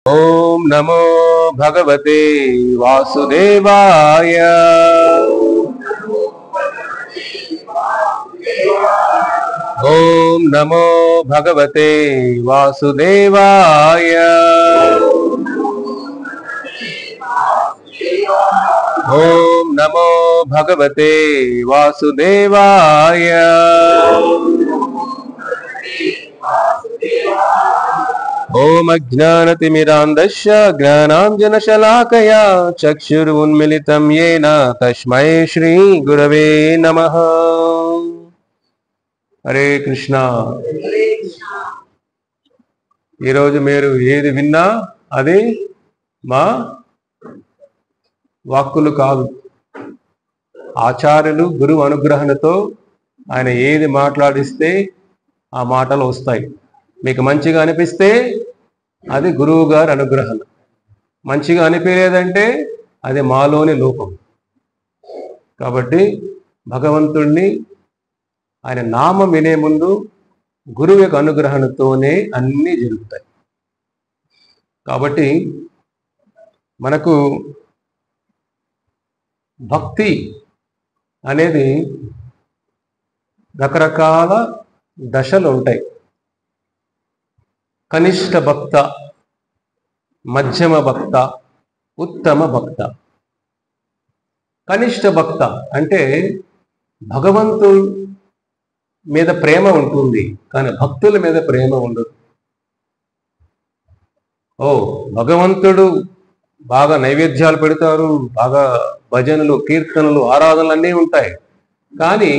ओम नमो भगवते वासुदेवाय। ओम नमो भगवते वासुदेवाय। ओम नमो भगवते वासुदेवाय। ओम अज्ञानतिमिरान्धस्य ज्ञानाञ्जनशलाकया चक्षुरुन्मिलितं येन तस्मै श्री गुरवे नमः। हरे कृष्णा। ఈ రోజు మీరు ఏది విన్నా అది మా వాక్కులు కాదు, ఆచార్యులు గురువు అనుగ్రహంతో ఆయన ఏది మాట్లాడిస్తే ఆ మాటలు వస్తాయి. మీకు మంచిగా అనిపిస్తే అది గురువు గారి అనుగ్రహం, మంచిగా అనిపించలేదంటే అది మాలోని లోపం. కాబట్టి భగవంతుణ్ణి ఆయన నామం వినే ముందు గురువు యొక్క అనుగ్రహంతోనే అన్నీ జరుగుతాయి. కాబట్టి మనకు భక్తి అనేది రకరకాల దశలు ఉంటాయి. కనిష్ట భక్త, మధ్యమ భక్త, ఉత్తమ భక్త. కనిష్ట భక్త అంటే భగవంతుడి మీద ప్రేమ ఉంటుంది, కానీ భక్తుల మీద ప్రేమ ఉండదు. భగవంతుడు బాగా నైవేద్యాలు పెడతారు, బాగా భజనలు, కీర్తనలు, ఆరాధనలు అన్నీ ఉంటాయి, కానీ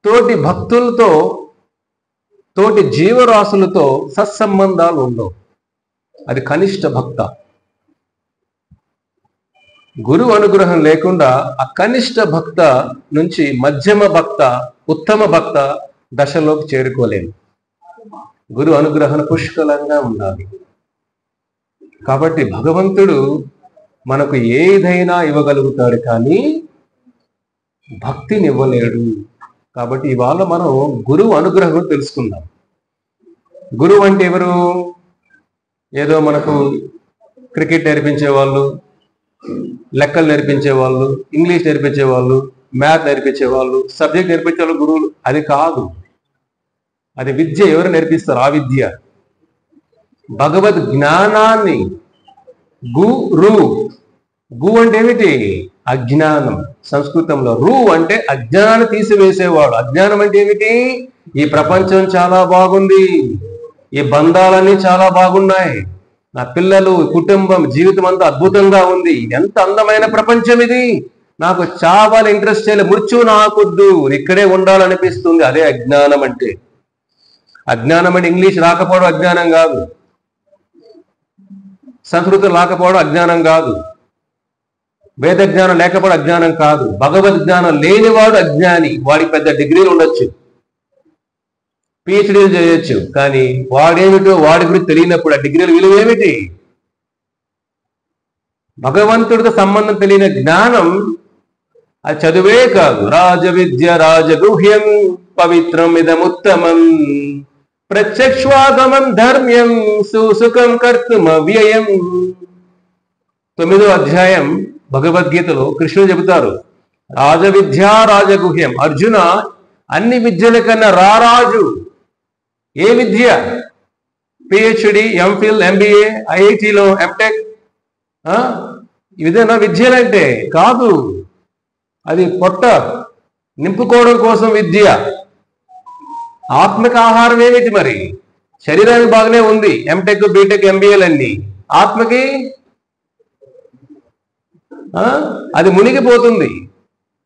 తోటి భక్తులతో, తోటి జీవరాశులతో సత్సంబంధాలు ఉండవు. అది కనిష్ట భక్త. గురువు అనుగ్రహం లేకుండా ఆ కనిష్ట భక్త నుంచి మధ్యమ భక్త, ఉత్తమ భక్త దశలోకి చేరుకోలేము. గురు అనుగ్రహం పుష్కలంగా ఉండాలి. కాబట్టి భగవంతుడు మనకు ఏదైనా ఇవ్వగలుగుతాడు, కానీ భక్తిని ఇవ్వలేడు. కాబట్టి ఇవాళ మనం గురువు అనుగ్రహం తెలుసుకుందాం. గురువు అంటే ఎవరు? ఏదో మనకు క్రికెట్ నేర్పించే వాళ్ళు, లెక్కలు నేర్పించే వాళ్ళు, ఇంగ్లీష్ నేర్పించే వాళ్ళు, మ్యాథ్ నేర్పించే వాళ్ళు, సబ్జెక్ట్ నేర్పించే వాళ్ళు గురువులు. అది కాదు, అది విద్య. ఎవరు నేర్పిస్తారు? ఆ విద్య. భగవద్ జ్ఞానాన్ని గురు. గు అంటే ఏమిటి? అజ్ఞానం. సంస్కృతంలో రు అంటే అజ్ఞానం తీసివేసేవాడు. అజ్ఞానం అంటే ఏమిటి? ఈ ప్రపంచం చాలా బాగుంది, ఈ బంధాలన్నీ చాలా బాగున్నాయి, నా పిల్లలు, కుటుంబం, జీవితం అంతా అద్భుతంగా ఉంది, ఎంత అందమైన ప్రపంచం ఇది, నాకు చావాలి, ఇంట్రెస్ట్ చేయలేదు, మృత్యు నాకొద్దు, ఇక్కడే ఉండాలనిపిస్తుంది. అదే అజ్ఞానం అంటే. అజ్ఞానం అంటే ఇంగ్లీష్ రాకపోవడం అజ్ఞానం కాదు, సంస్కృతం రాకపోవడం అజ్ఞానం కాదు, వేద జ్ఞానం లేకపోవడం అజ్ఞానం కాదు. భగవద్ జ్ఞానం లేనివాడు అజ్ఞాని. వాడికి పెద్ద డిగ్రీలు ఉండొచ్చు, పిహెచ్డీలు చేయొచ్చు, కానీ వాడేమిటో వాడి గురించి తెలియనప్పుడు ఆ డిగ్రీల విలువ ఏమిటి? భగవంతుడితో సంబంధం తెలియని జ్ఞానం అది చదువే కాదు. రాజ విద్య రాజగుహ్యం పవిత్రం ఇదముత్తమం ప్రత్యక్షాగమం ధర్మ్యం సుసుఖం కర్తుమవ్యయం. 9వ అధ్యాయం భగవద్గీతలో కృష్ణుడు చెబుతారు, రాజవిద్య రాజగుహ్యం. అర్జున, అన్ని విద్యల కన్నా రారాజు ఏ విద్య? పిహెచ్డి, ఎంఫిల్, ఎంబీఏ, ఐఐటిలో ఎంటెక్, ఇదేనా విద్యలంటే? కాదు, అది పొట్ట నింపుకోవడం కోసం విద్య. ఆత్మక ఆహారం ఏమిటి మరి? శరీరానికి బాగానే ఉంది ఎంటెక్, బీటెక్, ఎంబీఏలన్నీ. ఆత్మకి అది మునిగిపోతుంది.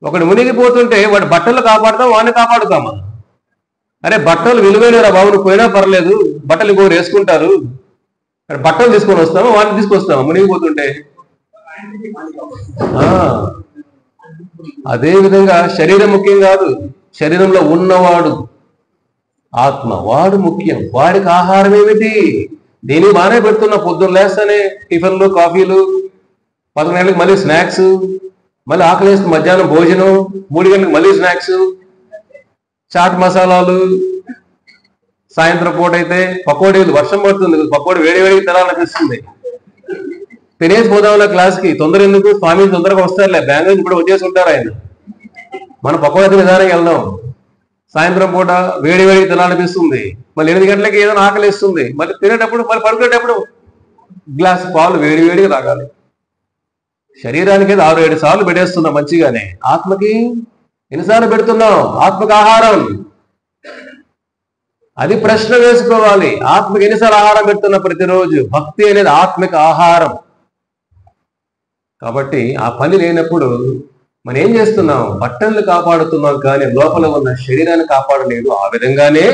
ఒకడు మునిగిపోతుంటే వాడు బట్టలు కాపాడుతాం, వాడిని కాపాడుతామా? అరే బట్టలు విలువైనరా బాబు, నువ్వు పోయినా పర్లేదు, బట్టలు ఇంకోరు వేసుకుంటారు, బట్టలు తీసుకొని వస్తామా, వాడిని తీసుకొస్తామా మునిగిపోతుంటే? అదే విధంగా శరీరం ముఖ్యం కాదు, శరీరంలో ఉన్నవాడు ఆత్మ, వాడు ముఖ్యం. వాడికి ఆహారం ఏమిటి? దీనికి బాగానే పెడుతున్నా, పొద్దున్న లేస్తానే టిఫిన్లు, కాఫీలు, 11 గంటలకు మళ్ళీ స్నాక్స్, మళ్ళీ ఆకలి వేస్తే మధ్యాహ్నం భోజనం, 3 గంటలకు మళ్ళీ స్నాక్స్, చాట్ మసాలాలు, సాయంత్రం పూట అయితే పకోడీలు, వర్షం పడుతుంది, పకోడీ వేడి వేడికి తినాలనిపిస్తుంది, తినేసి పోదాంలా క్లాస్కి, తొందర ఎందుకు, స్వామి తొందరగా వస్తారులే, బెంగళూరు ఇప్పుడు వచ్చేసి ఉంటారు ఆయన. మన పక్కవైపు నిదానంగా వెళ్దాం. సాయంత్రం పూట వేడి వేడి తినాలనిపిస్తుంది, మళ్ళీ 8 గంటలకి ఏదో ఆకలి ఇస్తుంది, మళ్ళీ తినేటప్పుడు మళ్ళీ పడుకునేటప్పుడు గ్లాస్ పాలు వేడి వేడిగా తాగాలి. శరీరానికి 6-7 సార్లు పెట్టేస్తున్నాం మంచిగానే, ఆత్మకి ఎన్నిసార్లు పెడుతున్నాం? ఆత్మకి ఆహారం అది ప్రశ్న వేసుకోవాలి. ఆత్మకి ఎన్నిసార్లు ఆహారం పెడుతున్నా ప్రతిరోజు? భక్తి అనేది ఆత్మిక ఆహారం. కాబట్టి ఆ పని లేనప్పుడు మనం ఏం చేస్తున్నాం? బట్టలు కాపాడుతున్నాం కానీ లోపల ఉన్న శరీరాన్ని కాపాడలేదు. ఆ విధంగానే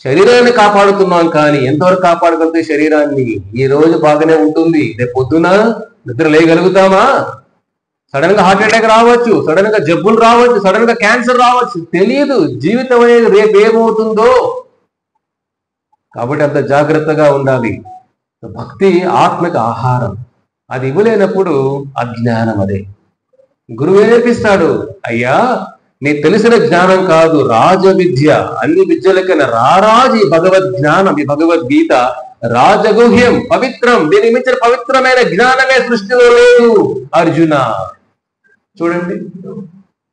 శరీరాన్ని కాపాడుతున్నాం కానీ ఎంతవరకు కాపాడగలిగితే శరీరాన్ని? ఈ రోజు బాగానే ఉంటుంది, రేపు పొద్దున నిద్ర లేయగలుగుతామా? సడన్ గా హార్ట్ అటాక్ రావచ్చు, సడన్ గా జబ్బులు రావచ్చు, సడన్ గా క్యాన్సర్ రావచ్చు, తెలియదు జీవితం అనేది రేపు ఏమవుతుందో. కాబట్టి అంత జాగ్రత్తగా ఉండాలి. భక్తి ఆత్మిక ఆహారం, అది ఇవ్వలేనప్పుడు అజ్ఞానం. అదే గురువు నేర్పిస్తాడు, అయ్యా నీ తెలిసిన జ్ఞానం కాదు, రాజ విద్య, అన్ని విద్యలకైనా రారాజు ఈ భగవద్ జ్ఞానం, ఈ భగవద్గీత రాజగుహ్యం, పవిత్రం. దీనికి మించిన పవిత్రమైన జ్ఞానమే సృష్టిలో లేదు అర్జున. చూడండి,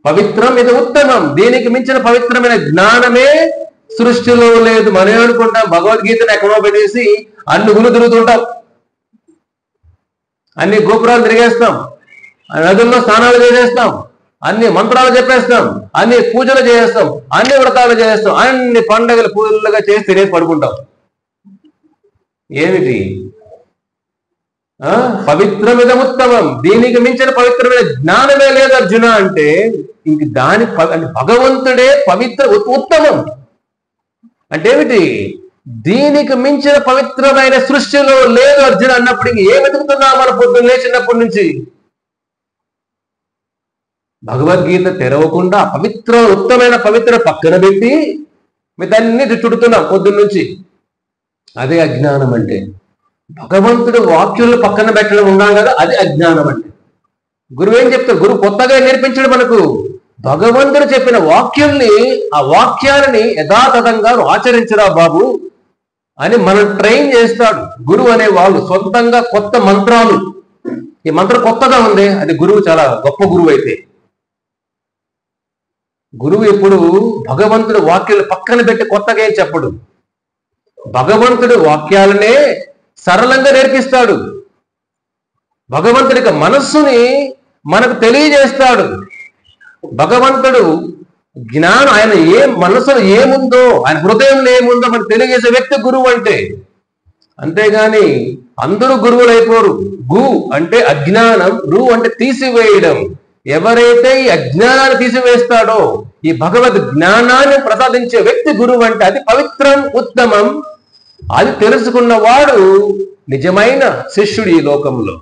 పవిత్రం ఇది ఉత్తమం, దీనికి మించిన పవిత్రమైన జ్ఞానమే సృష్టిలో లేదు. మనం అనుకుంటాం భగవద్గీతను ఎక్కడో పెట్టేసి అన్ని గుళ్ళు తిరుగుతుంటాం, అన్ని గోపురాలు తిరిగేస్తాం, నదుల్లో స్నానాలు చేసేస్తాం, అన్ని మంత్రాలు చెప్పేస్తాం, అన్ని పూజలు చేసేస్తాం, అన్ని వ్రతాలు చేస్తాం, అన్ని పండగలు పూజలుగా చేసి తినేసి పడుకుంటాం. ఏమిటి? పవిత్రమిద ఉత్తమం, దీనికి మించిన పవిత్రమైన జ్ఞానమే లేదు అర్జున. అంటే ఇంక దాని భగవంతుడే పవిత్ర ఉత్తమం అంటే ఏమిటి? దీనికి మించిన పవిత్రమైన సృష్టిలో లేదు అర్జున అన్నప్పుడు ఇంక ఏం వెతుకుతున్నా మన పొద్దున్న లేచినప్పటి నుంచి? భగవద్గీత తెరవకుండా పవిత్ర ఉత్తమైన పవిత్ర పక్కన పెట్టి మిగతాన్ని చుడుతున్నాం పొద్దున్న నుంచి. అదే అజ్ఞానం అంటే. భగవంతుడు వాక్యులను పక్కన పెట్టడం ఉన్నాం కదా, అది అజ్ఞానం అంటే. గురువు ఏం చెప్తాడు? గురువు కొత్తగా నేర్పించడు మనకు. భగవంతుడు చెప్పిన వాక్యుల్ని, ఆ వాక్యాలని యథాతథంగా ఆచరించరా బాబు అని మనం ట్రైన్ చేస్తాడు గురువు అనే వాళ్ళు. సొంతంగా కొత్త మంత్రాలు, ఈ మంత్రం కొత్తగా ఉంది, అది గురువు చాలా గొప్ప గురువు. అయితే గురువు ఎప్పుడు భగవంతుడు వాక్యాలు పక్కన పెట్టి కొత్తగా ఏం చెప్పడు. భగవంతుడు వాక్యాలనే సరళంగా నేర్పిస్తాడు. భగవంతుడికి మనస్సుని మనకు తెలియజేస్తాడు. భగవంతుడు జ్ఞానం, ఆయన మనసులో ఏముందో, ఆయన హృదయంలో ఏముందో మనకు తెలియజేసే వ్యక్తి గురువు అంటే. అంతేగాని అందరూ గురువులు అయిపోరు. గు అంటే అజ్ఞానం, రు అంటే తీసివేయడం. ఎవరైతే ఈ అజ్ఞానాన్ని తీసివేస్తాడో, ఈ భగవద్ జ్ఞానాన్ని ప్రసాదించే వ్యక్తి గురువు అంటే. అది పవిత్రం, ఉత్తమం. అది తెలుసుకున్నవాడు నిజమైన శిష్యుడు ఈ లోకంలో.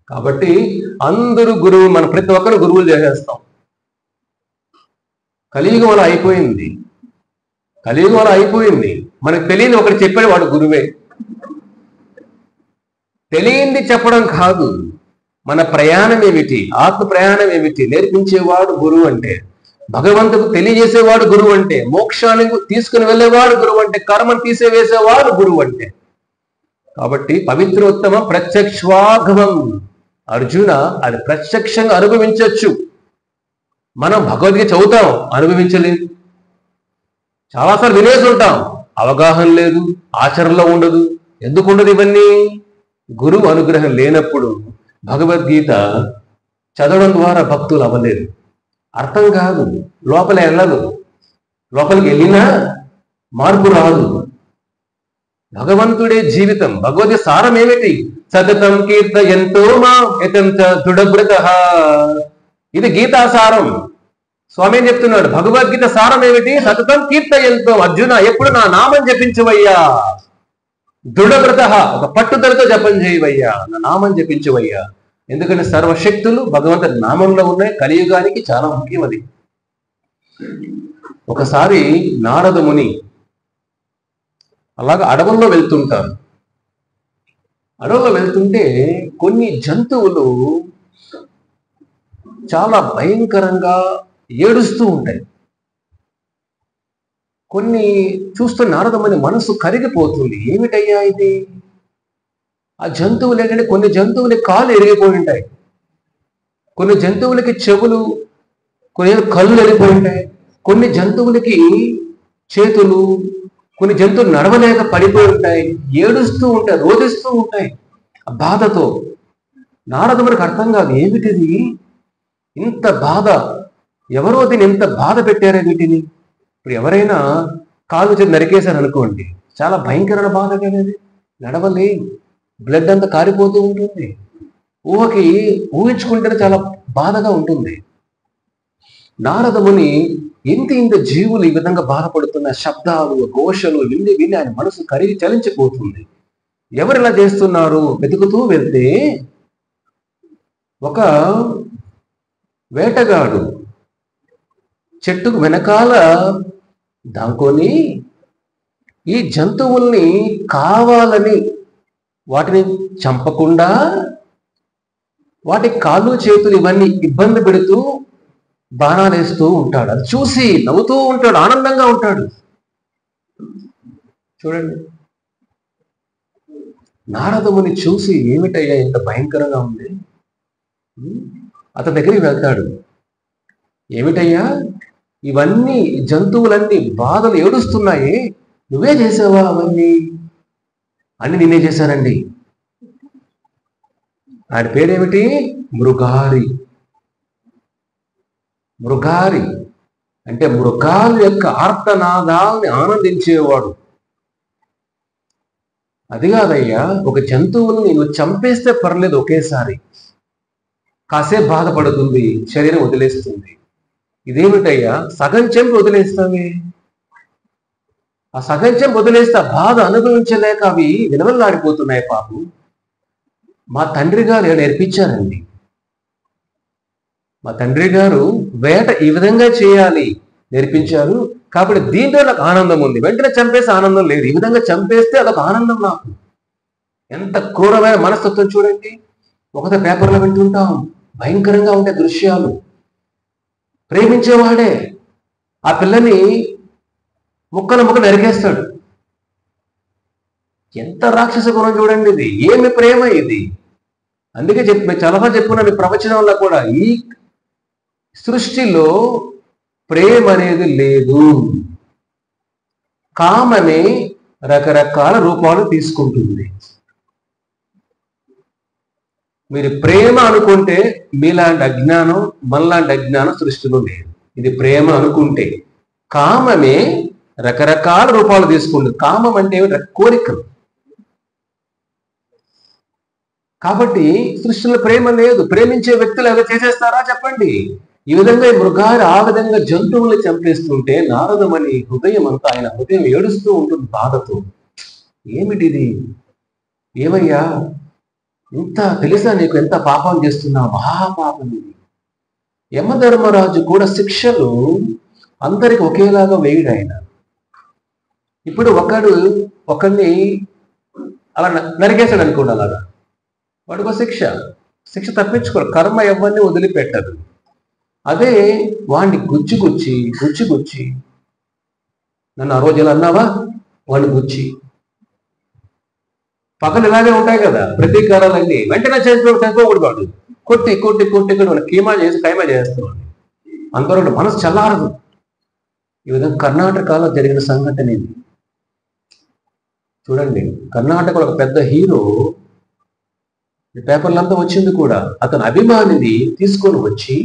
కాబట్టి అందరూ గురువు, మన ప్రతి ఒక్కరు గురువులు చేసేస్తాం. కలియుగం అలా అయిపోయింది, కలియుగం అలా అయిపోయింది. మనకు తెలియని ఒకటి చెప్పాడు, వాడు గురువే. తెలియంది చెప్పడం కాదు, మన ప్రయాణం ఏమిటి, ఆత్మ ప్రయాణం ఏమిటి నేర్పించేవాడు గురువు అంటే. భగవంతుడు తెలియజేసేవాడు గురువు అంటే. మోక్షానికి తీసుకుని వెళ్ళేవాడు గురువు అంటే. కర్మను తీసివేసేవాడు గురువు అంటే. కాబట్టి పవిత్రోత్తమం ప్రత్యక్షాగమం అర్జున, అది ప్రత్యక్షంగా అనుభవించవచ్చు. మనం భగవద్గీత చదువుతాం, అనుభవించలేదు. చాలాసార్లు వినేసి ఉంటాం, అవగాహన లేదు, ఆచరణలో ఉండదు. ఎందుకు ఉండదు ఇవన్నీ? గురువు అనుగ్రహం లేనప్పుడు భగవద్గీత చదవడం ద్వారా భక్తులు అవ్వలేదు, అర్థం కాదు, లోపల వెళ్ళదు. లోపలికి వెళ్ళినా మార్పు రాదు. భగవంతుడే జీవితం. భగవద్గీత సారం ఏమిటి? సతతం కీర్తయంతో మాం యతంచ దృఢవ్రతః. ఇది గీతాసారం. స్వామి ఏం చెప్తున్నాడు? భగవద్గీత సారం ఏమిటి? సతతం కీర్తయంతో. అర్జున, ఎప్పుడు నా నామం జపించవయ్యా. దృఢవ్రతః, ఒక పట్టుదలతో జపం చేయవయ్యా, నా నామం జపించవయ్యా. ఎందుకంటే సర్వశక్తులు భగవంతుడి నామంలో ఉన్నాయి. కలియుగానికి చాలా ముఖ్యం అది. ఒకసారి నారద ముని అలాగా అడవుల్లో వెళ్తుంటారు. అడవుల్లో వెళ్తుంటే కొన్ని జంతువులు చాలా భయంకరంగా ఏడుస్తూ ఉంటాయి. కొన్ని చూస్తున్న నారద ముని మనసు కరిగిపోతుంది. ఏమిటయ్యా ఇది? ఆ జంతువులు ఏంటంటే కొన్ని జంతువులకి కాళ్ళు ఎరిగిపోయి ఉంటాయి, కొన్ని జంతువులకి చెవులు, కొన్ని కళ్ళు ఎరిగిపోయి ఉంటాయి, కొన్ని జంతువులకి చేతులు, కొన్ని జంతువులు నడవలేక పడిపోయి ఉంటాయి, ఏడుస్తూ ఉంటాయి, రోధిస్తూ ఉంటాయి ఆ బాధతో. నారద మనకు అర్థం కాదు, ఏమిటిది ఇంత బాధ, ఎవరో దీన్ని ఇంత బాధ పెట్టారే వీటిని. ఇప్పుడు ఎవరైనా కాలు చేతి నరికేశారు అనుకోండి, చాలా భయంకరమైన బాధ కనేది, నడవలే, బ్లడ్ అంతా కారిపోతూ ఉంటుంది, ఊహించుకుంటేనే చాలా బాధగా ఉంటుంది. నారద ముని ఇంత జీవులు ఈ విధంగా బాధపడుతున్న శబ్దాలు, ఘోషలు విని విని ఆయన మనసు కరిగి చలించిపోతుంది. ఎవరు ఇలా చేస్తున్నారు వెతుకుతూ వెళ్తే ఒక వేటగాడు చెట్టుకు వెనకాల దాంకొని ఈ జంతువుల్ని కావాలని వాటిని చంపకుండా వాటి కాళ్ళు చేతులు ఇవన్నీ ఇబ్బంది పెడుతూ బాణాలు వేస్తూ ఉంటాడు. అది చూసి నవ్వుతూ ఉంటాడు, ఆనందంగా ఉంటాడు. చూడండి, నారదముని చూసి ఏమిటయ్యా ఇంత భయంకరంగా ఉంది, అతని దగ్గరికి వెళ్తాడు. ఏమిటయ్యా ఇవన్నీ జంతువులన్నీ బాధలు ఏడుస్తున్నాయి, నువ్వే చేసావా అవన్నీ? అన్ని నేనే చేశానండి. ఆయన పేరేమిటి? మృగారి. మృగారి అంటే మృగాల యొక్క ఆర్తనాదాల్ని ఆనందించేవాడు. అది కాదయ్యా, ఒక జంతువుని నువ్వు చంపేస్తే పర్లేదు, ఒకేసారి కాసేపు బాధపడుతుంది, శరీరం వదిలేస్తుంది. ఇదేమిటయ్యా సగం చెంపి వదిలేస్తావే? ఆ సగం చెంపి వదిలేస్తే బాధ అనుభవించలేక అవి విలవల్లాడిపోతున్నాయి పాపం. మా తండ్రి గారు నేర్పించారండి. మా తండ్రి గారు వేట ఈ విధంగా చేయాలి నేర్పించారు, కాబట్టి దీంట్లో నాకు ఆనందం ఉంది. వెంటనే చంపేస్తే ఆనందం లేదు, ఈ విధంగా చంపేస్తే అదొక ఆనందం నాకు. ఎంత క్రూరమైన మనస్తత్వం చూడండి. ఒకటే పేపర్లో వింటుంటాం, భయంకరంగా ఉండే దృశ్యాలు. ప్రేమించేవాడే ఆ పిల్లని ముక్కలు నరికేస్తాడు. ఎంత రాక్షస గుణం చూడండి ఇది, ఏమి ప్రేమ ఇది. అందుకే చాలా చెప్పుకున్నాను ప్రవచనంలో కూడా, ఈ సృష్టిలో ప్రేమ అనేది లేదు. కామమే రకరకాల రూపాలు తీసుకుంటుంది. మీరు ప్రేమ అనుకుంటే మీలాంటి అజ్ఞానం, మనలాంటి అజ్ఞానం సృష్టిలో లేదు. ఇది ప్రేమ అనుకుంటే. కామమే రకరకాల రూపాలు తీసుకుంటుంది. కామం అంటే కోరికలు. కాబట్టి సృష్టిలో ప్రేమ లేదు. ప్రేమించే వ్యక్తులు ఎలా చేసేస్తారా చెప్పండి? ఈ విధంగా ఈ మృగాలు ఆ విధంగా జంతువుల్ని చంపేస్తుంటే నారదమని హృదయం అంతా, ఆయన హృదయం ఏడుస్తూ ఉంటుంది బాధతో. ఏమిటిది? ఏమయ్యా ఇంత తెలుసా నీకు, ఎంత పాపం చేస్తున్నావు? మహాపాపం ఇది. యమధర్మరాజు కూడా శిక్షలు అందరికి ఒకేలాగా వేయడు ఆయన. ఇప్పుడు ఒకడిని అలా నరికేశాడు అనుకోండి, అలాగా వాడికి శిక్ష తప్పించుకోరు. కర్మ ఎవరిని వదిలిపెట్టదు. అదే వాడిని గుచ్చి నన్ను ఆ రోజు ఎలా అన్నావా, వాడిని గుచ్చి పక్కన ఇలాగే ఉంటాయి కదా ప్రతీకారాలన్నీ, వెంటనే చనిపోకూడదు. కొట్టి వాడు కైమా చేస్తున్నాడు. అంతవరకు మనసు చల్లారదు. ఈ విధంగా కర్ణాటకలో జరిగిన సంఘటన ఇది. చూడండి, కర్ణాటకలో ఒక పెద్ద హీరో, పేపర్లంతా వచ్చింది కూడా, అతని అభిమానిని తీసుకొని వచ్చి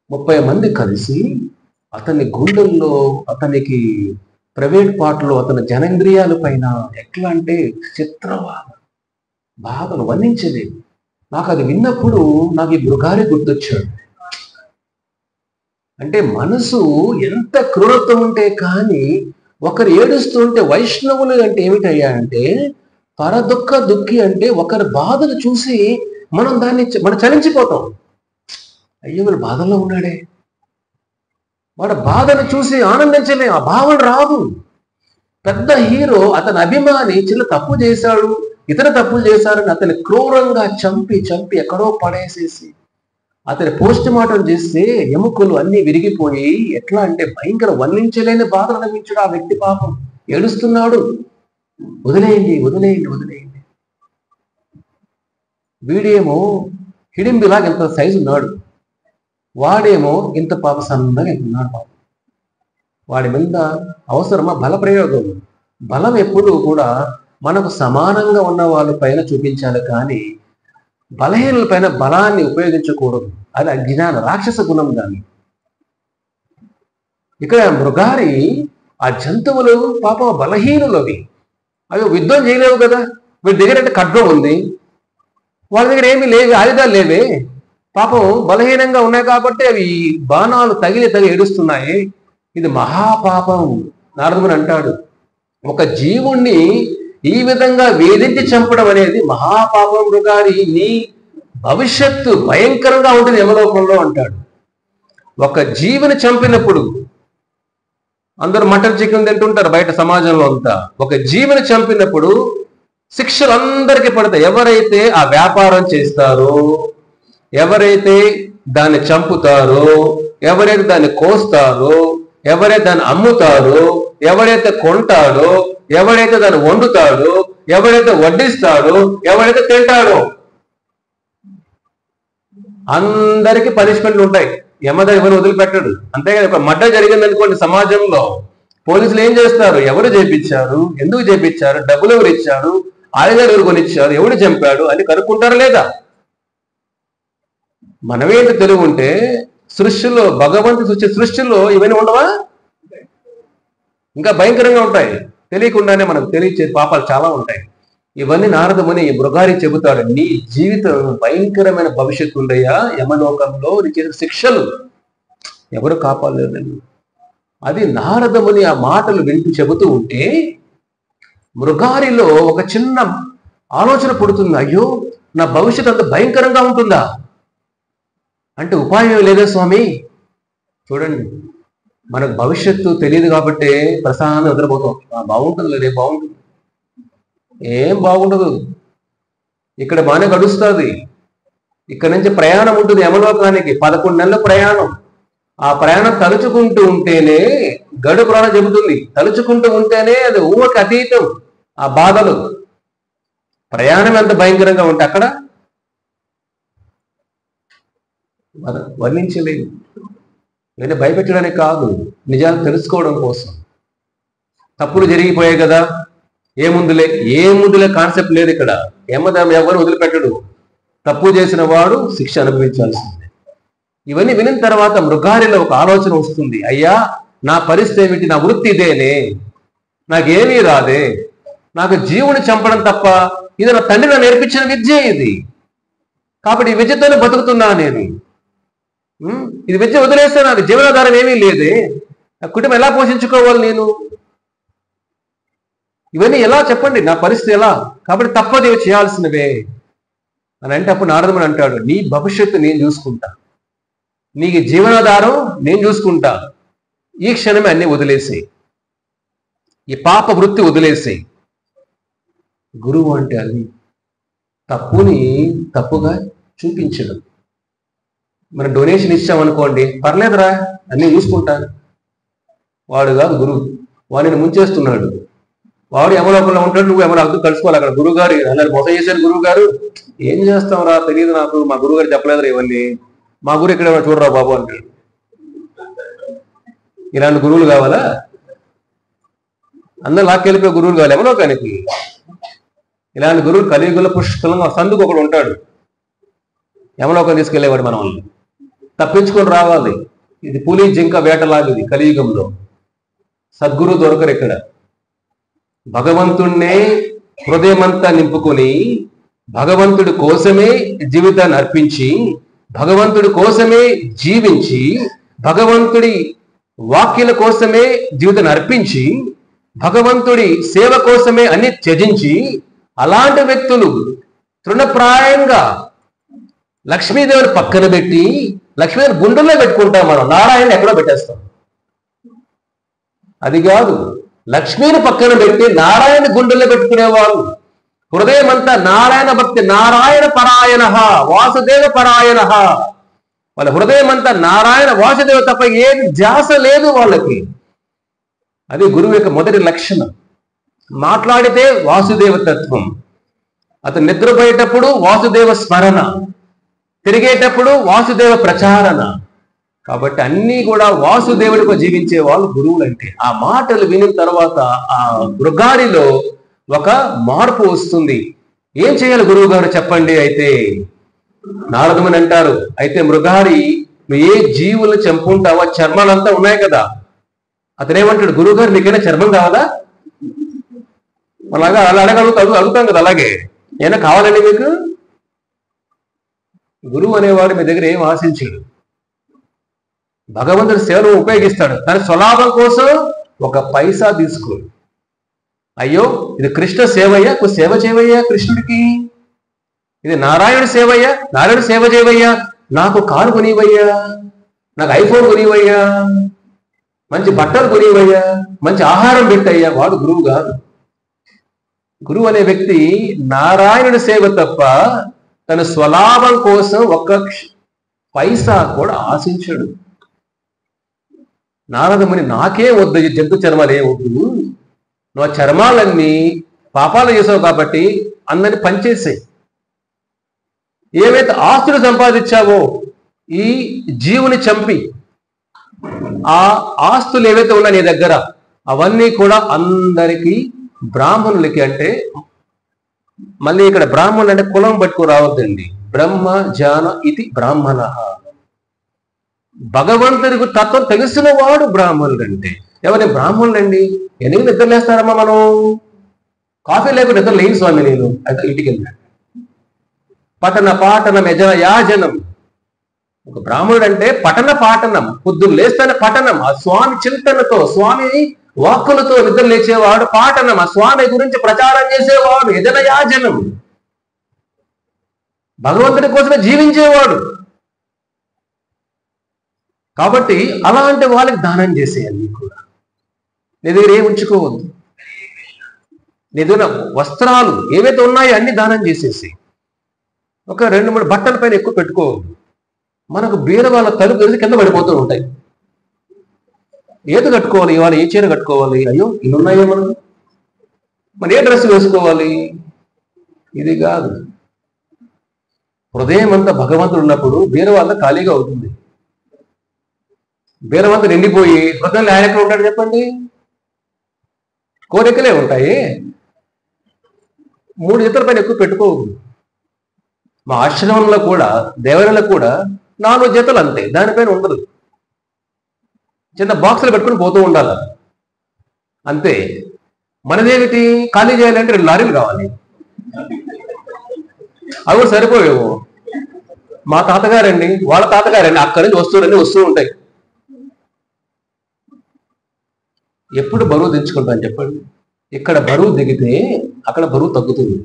30 మంది కలిసి అతని గుండెల్లో, అతనికి ప్రైవేట్ పార్ట్లో, అతని జనేంద్రియాల పైన ఎట్లా అంటే బాధలు వర్ణించలేదు. నాకు అది విన్నప్పుడు నాకు ఈ మృగారి గుర్తొచ్చాడు. అంటే మనసు ఎంత క్రూరత్వం ఉంటే కానీ ఒకరు ఏడుస్తుంటే, వైష్ణవులు అంటే ఏమిటయ్యా అంటే పరదుఃఖ దుఃఖి అంటే ఒకరి బాధను చూసి మనం చలించిపోతాం. అయ్యో వీడు బాధల్లో ఉన్నాడే, వాడు బాధను చూసి ఆనందించలేం, ఆ భావన రాదు. పెద్ద హీరో అతని అభిమాని చిన్న తప్పు చేశాడు, ఇతర తప్పులు చేశారని అతని క్రూరంగా చంపి ఎక్కడో పడేసేసి అతని పోస్ట్ మార్టం చేస్తే ఎముకలు అన్ని విరిగిపోయి ఎట్లా అంటే భయంకర వర్ణించలేని బాధలు అనుభవించాడు ఆ వ్యక్తి. పాపం ఏడుస్తున్నాడు. వదిలేయండి. వీడేమో హిడింబిలాగా ఇంత సైజు ఉన్నాడు, వాడేమో ఇంత పాప సన్నగా ఇంత ఉన్నాడు. పాప వాడి మీద అవసరమా బల ప్రయోగం? బలం ఎప్పుడూ కూడా మనకు సమానంగా ఉన్న వాళ్ళ పైన చూపించాలి, కానీ బలహీనుల పైన బలాన్ని ఉపయోగించకూడదు. అది అజ్ఞాన రాక్షస గుణం. దాన్ని ఇక్కడ మృగారి ఆ జంతువులు పాపం బలహీనులవి, అవి యుద్ధం చేయలేవు కదా. వీడి దగ్గర అంటే ఖడ్గం ఉంది, వాళ్ళ దగ్గర ఏమీ లేవు, ఆయుధాలు లేవే, పాపం బలహీనంగా ఉన్నాయి కాబట్టి అవి బాణాలు తగిలి ఏడుస్తున్నాయి. ఇది మహాపాపం. నారదుడు అంటాడు, ఒక జీవుణ్ణి ఈ విధంగా వేధించి చంపడం అనేది మహాపాపం మృగారి, నీ భవిష్యత్తు భయంకరంగా ఉంటుంది యమలోకంలో అంటాడు. ఒక జీవిని చంపినప్పుడు, అందరూ మటన్ చికెన్ తింటుంటారు బయట సమాజంలో అంతా, ఒక జీవిని చంపినప్పుడు శిక్షలు అందరికీ పడతాయి. ఎవరైతే ఆ వ్యాపారం చేస్తారో, ఎవరైతే దాన్ని చంపుతారో, ఎవరైతే దాన్ని కోస్తారో, ఎవరైతే దాన్ని అమ్ముతారో, ఎవరైతే కొంటాడో, ఎవరైతే దాన్ని వండుతాడో, ఎవరైతే వడ్డిస్తాడో, ఎవరైతే తింటాడో, అందరికీ పనిష్మెంట్లు ఉంటాయి. యమధ ఎవరు వదిలిపెట్టాడు. అంతేగాని ఒక మర్డర్ జరిగింది అనుకోండి సమాజంలో, పోలీసులు ఏం చేస్తారు? ఎవరు చేపించారు, ఎందుకు చేపించారు, డబ్బులు ఎవరు ఇచ్చారు, ఆయుధాలు ఎవరు కొనిచ్చారు, ఎవడు చంపాడు అని కనుక్కుంటారా లేదా? మనమేంటి తెలుగు ఉంటే సృష్టిలో, భగవంతు సృష్టిలో ఇవన్నీ ఉండవా? ఇంకా భయంకరంగా ఉంటాయి. తెలియకుండానే మనకు తెలియచే పాపాలు చాలా ఉంటాయి. ఇవన్నీ నారద ముని మృగారి చెబుతాడు. నీ జీవితం భయంకరమైన భవిష్యత్తు ఉందయ్యా, యమలోకంలో నీ చేసిన శిక్షలు ఎవరు కాపాడలేదండి. అది నారద ముని ఆ మాటలు వింటూ చెబుతూ ఉంటే మృగారిలో ఒక చిన్న ఆలోచన పుడుతుంది. అయ్యో, నా భవిష్యత్తు అంత భయంకరంగా ఉంటుందా అంటే ఉపాయం లేదా స్వామి? చూడండి, మనకు భవిష్యత్తు తెలియదు కాబట్టి ప్రశాంతంగా నిద్రపోతాం. బాగుంటుంది లేదా? బాగుంటుంది, ఏం బాగుండదు. ఇక్కడ బాగానే గడుస్తుంది. ఇక్కడ నుంచి ప్రయాణం ఉంటుంది యమలోకానికి, 11 నెలల ప్రయాణం. ఆ ప్రయాణం తలుచుకుంటూ ఉంటేనే గడు ప్రాణం చెబుతుంది. తలుచుకుంటూ ఉంటేనే అది ఊహకి అతీతం. ఆ బాధలు, ప్రయాణం ఎంత భయంకరంగా ఉంటే అక్కడ వర్ణించలేదు. నేను భయపెట్టడానికి కాదు, నిజాలు తెలుసుకోవడం కోసం. తప్పులు జరిగిపోయాయి కదా, ఏముందులే కాన్సెప్ట్ లేదు ఇక్కడ. యమధర్మం ఎవరు వదిలిపెట్టడు. తప్పు చేసిన వాడు శిక్ష అనుభవించాల్సిందే. ఇవన్నీ వినిన తర్వాత మృగారిలో ఒక ఆలోచన వస్తుంది. అయ్యా, నా పరిస్థితి ఏమిటి? నా వృత్తి ఇదేనే, నాకేమీ రాదే, నాకు జీవుని చంపడం తప్ప, ఇది నా తండ్రి నాకు నేర్పించిన విద్య ఇది. కాబట్టి ఈ విద్యతోనే బతుకుతున్నా నేను. ఇది విద్య వదిలేస్తే నాకు జీవనాధారం ఏమీ లేదే, నా కుటుంబం ఎలా పోషించుకోవాలి నేను? ఇవన్నీ ఎలా చెప్పండి, నా పరిస్థితి ఎలా? కాబట్టి తప్పదు చేయాల్సినవే అని అంటే అప్పుడు నారదుడు అంటాడు, నీ భవిష్యత్తు నేను చూసుకుంటా, నీకు జీవనాధారం నేను చూసుకుంటా. ఈ క్షణమే అన్ని వదిలేసేయి, ఈ పాప వృత్తి వదిలేసేయి. గురువు అంటే అది తప్పుని తప్పుగా చూపించడం. మనం డొనేషన్ ఇచ్చామనుకోండి, పర్లేదురా అన్నీ చూసుకుంటాను, వాడు కాదు గురువు. వాడిని ముంచేస్తున్నాడు, వాడు యమలోకంలో ఉంటాడు, నువ్వు యమలోకంలో కలుసుకోవాలి. అక్కడ గురువు గారు అన్నారు, మోసం చేశారు గురువు గారు. ఏం చేస్తాం రా, తెలియదు నాకు, మా గురువు గారు చెప్పలేదురా ఇవన్నీ, మా గురు ఇక్కడ చూడరా బాబు అంటాడు. ఇలాంటి గురువులు కావాలా? అందరూ లాక్కెళ్ళిపోయే గురువులు కావాలి యమలోకానికి. ఇలాంటి గురువులు కలియుగంలో పుష్కలంగా, సందుకు ఒకడు ఉంటాడు యమలోకం తీసుకెళ్లేవాడు. మన వాళ్ళని తప్పించుకొని రావాలి. ఇది పులి జింక వేటలాగిది కలియుగంలో. సద్గురు దొరకరు ఇక్కడ. భగవంతుణ్ణే హృదయమంతా నింపుకొని, భగవంతుడి కోసమే జీవితాన్ని అర్పించి, భగవంతుడి కోసమే జీవించి, భగవంతుడి వాక్యాల కోసమే జీవితాన్ని అర్పించి, భగవంతుడి సేవ కోసమే అన్ని త్యజించి, అలాంటి వ్యక్తులు తృణప్రాయంగా లక్ష్మీదేవిని పక్కన పెట్టి, లక్ష్మీదేవి గుండెల్లో పెట్టుకుంటాం మనం, నారాయణ ఎక్కడో పెట్టేస్తాం. అది కాదు, లక్ష్మీని పక్కన పెట్టి నారాయణ గుండెల్లో పెట్టుకునేవాళ్ళు. హృదయం అంతా నారాయణ భక్తి, నారాయణ పరాయణ, వాసుదేవ పరాయణ. వాళ్ళ హృదయం అంతా నారాయణ వాసుదేవ తప్ప ఏది ధ్యాస లేదు వాళ్ళకి. అది గురువు యొక్క మొదటి లక్షణం. మాట్లాడితే వాసుదేవ తత్వం, అతను నిద్రపోయేటప్పుడు వాసుదేవ స్మరణ, తిరిగేటప్పుడు వాసుదేవ ప్రచారణ. కాబట్టి అన్నీ కూడా వాసుదేవుడికి జీవించే వాళ్ళు గురువులు. అంటే ఆ మాటలు వినిన తర్వాత ఆ మృగారిలో ఒక మార్పు వస్తుంది. ఏం చేయాలి గురువు గారు చెప్పండి? అయితే నారదముని అంటారు, అయితే మృగారి నువ్వు ఏ జీవులు చంపుంటావో చర్మాలంతా ఉన్నాయి కదా. అతనేమంటాడు, గురువు గారు నీకైనా చర్మం కావాలా? అలాగా అలా అడుగుతాం కదా. అలాగే ఏమైనా కావాలండి మీకు? గురువు అనేవాడు మీ దగ్గర ఏం ఆశించాడు, భగవంతుడి సేవను ఉపయోగిస్తాడు. కానీ స్వలాభం కోసం ఒక పైసా తీసుకోడు. అయ్యో ఇది కృష్ణ సేవయ్యా, సేవ చేయవయ్యా కృష్ణుడికి, ఇది నారాయణుడి సేవయ్యా, నారాయణ సేవ చేయవయ్యా, నాకు కారు కొనివయ్యా, నాకు ఐఫోన్ కొనివయ్యా, మంచి బట్టలు కొనివయ్యా, మంచి ఆహారం పెట్టయ్యా. వాడు గురువు కాదు. గురువు అనే వ్యక్తి నారాయణుడి సేవ తప్ప తన స్వలాభం కోసం ఒక్క పైసా కూడా ఆశించడు. నారదముని నాకే వద్దు, ఈ జంతు చర్మాలు ఏ వద్దు, నువ్వు ఆ చర్మాలన్నీ పాపాలు చేసావు కాబట్టి అందరిని పనిచేసాయి. ఏవైతే ఆస్తులు సంపాదించావో ఈ జీవుని చంపి ఆ ఆస్తులు ఏవైతే ఉన్నా నీ దగ్గర అవన్నీ కూడా అందరికీ బ్రాహ్మణులకి, అంటే మళ్ళీ ఇక్కడ బ్రాహ్మణులు అంటే కులం పట్టుకు రావద్దండి. బ్రహ్మ జాన ఇది బ్రాహ్మణ, భగవంతుడికి తత్వం తెలిసిన వాడు బ్రాహ్మణుడు. అంటే ఎవరి బ్రాహ్మణులండి? ఎందుకు నిద్రలేస్తారమ్మా మనం? కాఫీ లేకుండా నిద్ర లేని స్వామి నేను అయితే ఇంటికి వెళ్ళాను. పఠన పాఠనం యజన యాజనం. ఒక బ్రాహ్మణుడు అంటే పఠన పాఠనం, పొద్దున్న లేస్తానే పఠనం, ఆ స్వామి చింతనతో స్వామి వాక్కులతో నిద్ర లేచేవాడు పాఠనం, ఆ స్వామి గురించి ప్రచారం చేసేవాడు యజన యాజనం, భగవంతుడి కోసమే జీవించేవాడు. కాబట్టి అలాంటి వాళ్ళకి దానం చేసేయాలి. కూడా నీ దగ్గర ఏం ఉంచుకోవద్దు. నీ దగ్గర వస్త్రాలు ఏవైతే ఉన్నాయో అన్ని దానం చేసేసి, ఒక 2-3 బట్టల పైన ఎక్కువ పెట్టుకోవద్దు. మనకు బీద వాళ్ళ తలుపు తెలిసి కింద పడిపోతూ ఉంటాయి. ఏది కట్టుకోవాలి, ఇవాళ ఏ చీర కట్టుకోవాలి, అయ్యో ఇన్ని ఉన్నాయో మనం ఏ డ్రెస్ వేసుకోవాలి, ఇది కాదు. హృదయం అంతా భగవంతుడు ఉన్నప్పుడు బీరవాళ్ళ ఖాళీగా అవుతుంది. బీరవంత నిండిపోయి హృదయంలో ఆయన ఎక్కడ ఉంటాడు చెప్పండి? కోరికలే ఉంటాయి. 3 జతల పైన ఎక్కువ పెట్టుకోవద్దు. మా ఆశ్రమంలో కూడా దేవాలయంలో కూడా 4 జతలు అంతే, దానిపైన ఉండదు. చిన్న బాక్సులు పెట్టుకుని పోతూ ఉండాలి అంతే. మనదేమిటి? ఖాళీ చేయాలంటే 2 లారీలు కావాలి, అవి కూడా సరిపోయేవు. మా తాతగారండి, వాళ్ళ తాతగారండి, అక్కడి నుంచి వస్తూ ఉంటాయి. ఎప్పుడు బరువు దించుకుంటాను చెప్పండి? ఇక్కడ బరువు దిగితే అక్కడ బరువు తగ్గుతుంది.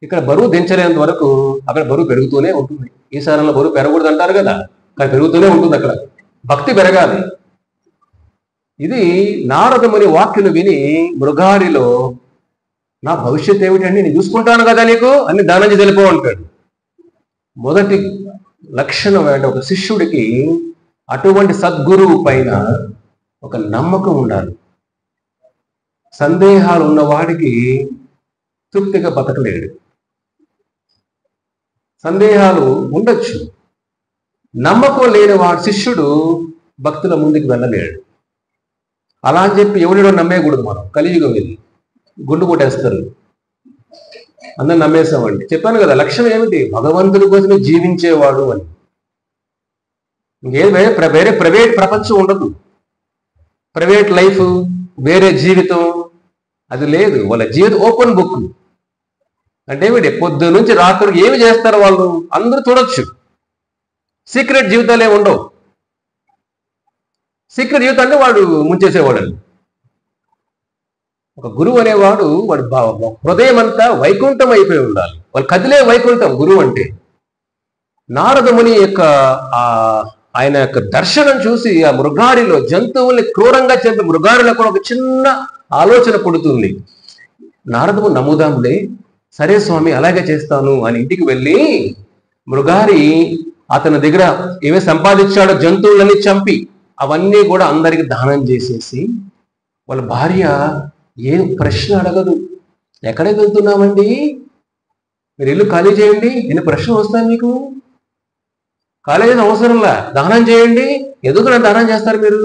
ఇక్కడ బరువు దించలేనంత వరకు అక్కడ బరువు పెరుగుతూనే ఉంటుంది. ఈసారిలో బరువు పెరగకూడదు అంటారు కదా, కానీ పెరుగుతూనే ఉంటుంది. అక్కడ భక్తి పెరగాలి. ఇది నారదముని వాక్యను విని మృగారిలో నా భవిష్యత్ ఏమిటండి, నేను చూసుకుంటాను కదా నీకు అన్ని దానం చేసి వెళ్ళిపో అంటాడు. మొదటి లక్షణం అంటే ఒక శిష్యుడికి అటువంటి సద్గురువు పైన ఒక నమ్మకం ఉండాలి. సందేహాలు ఉన్నవాడికి తృప్తిగా బతకలేడు. సందేహాలు ఉండొచ్చు, నమ్మకం లేని వాడు శిష్యుడు భక్తుల ముందుకు వెళ్ళలేడు. అలా అని చెప్పి ఎవరిడో నమ్మేయకూడదు. మనం కలియుగం ఇది, గుండు కొట్టేస్తారు, అందరు నమ్మేసామండి. చెప్పాను కదా లక్ష్యం ఏమిటి? భగవంతుడి కోసమే జీవించేవాడు అని. ఇంకేం వేరే ప్రైవేట్ ప్రపంచం ఉండదు. ప్రైవేట్ లైఫ్, వేరే జీవితం అది లేదు. వాళ్ళ జీవితం ఓపెన్ బుక్. అంటే ఏమిటి? పొద్దు నుంచి రాత్రి ఏమి చేస్తారు వాళ్ళు అందరూ చూడొచ్చు. సీక్రెట్ జీవితాలు ఏమి ఉండవు. సీక్రెట్ జీవితాన్ని వాడు ముంచేసేవాడని. ఒక గురువు అనేవాడు వాడు హృదయం అంతా వైకుంఠం అయిపోయి ఉండాలి. వాళ్ళు కదిలే వైకుంఠం గురువు అంటే. నారదముని యొక్క ఆయన యొక్క దర్శనం చూసి ఆ మృగారిలో జంతువుల్ని క్రూరంగా చంపే మృగారిలో కూడా ఒక చిన్న ఆలోచన పుడుతుంది. నారదము నమ్ముదాంలే, సరే స్వామి అలాగే చేస్తాను అని ఇంటికి వెళ్ళి మృగారి అతని దగ్గర ఏమే సంపాదించాడో జంతువులని చంపి అవన్నీ కూడా అందరికి దానం చేసేసి, వాళ్ళ భార్య ఏం ప్రశ్న అడగదు. ఎక్కడికి వెళ్తున్నామండి? మీరు ఇల్లు ఖాళీ చేయండి, ఎన్ని ప్రశ్నలు వస్తాయి మీకు. ఖాళీ చేసిన అవసరంలా, దానం చేయండి. ఎందుకు నన్ను దానం చేస్తారు మీరు?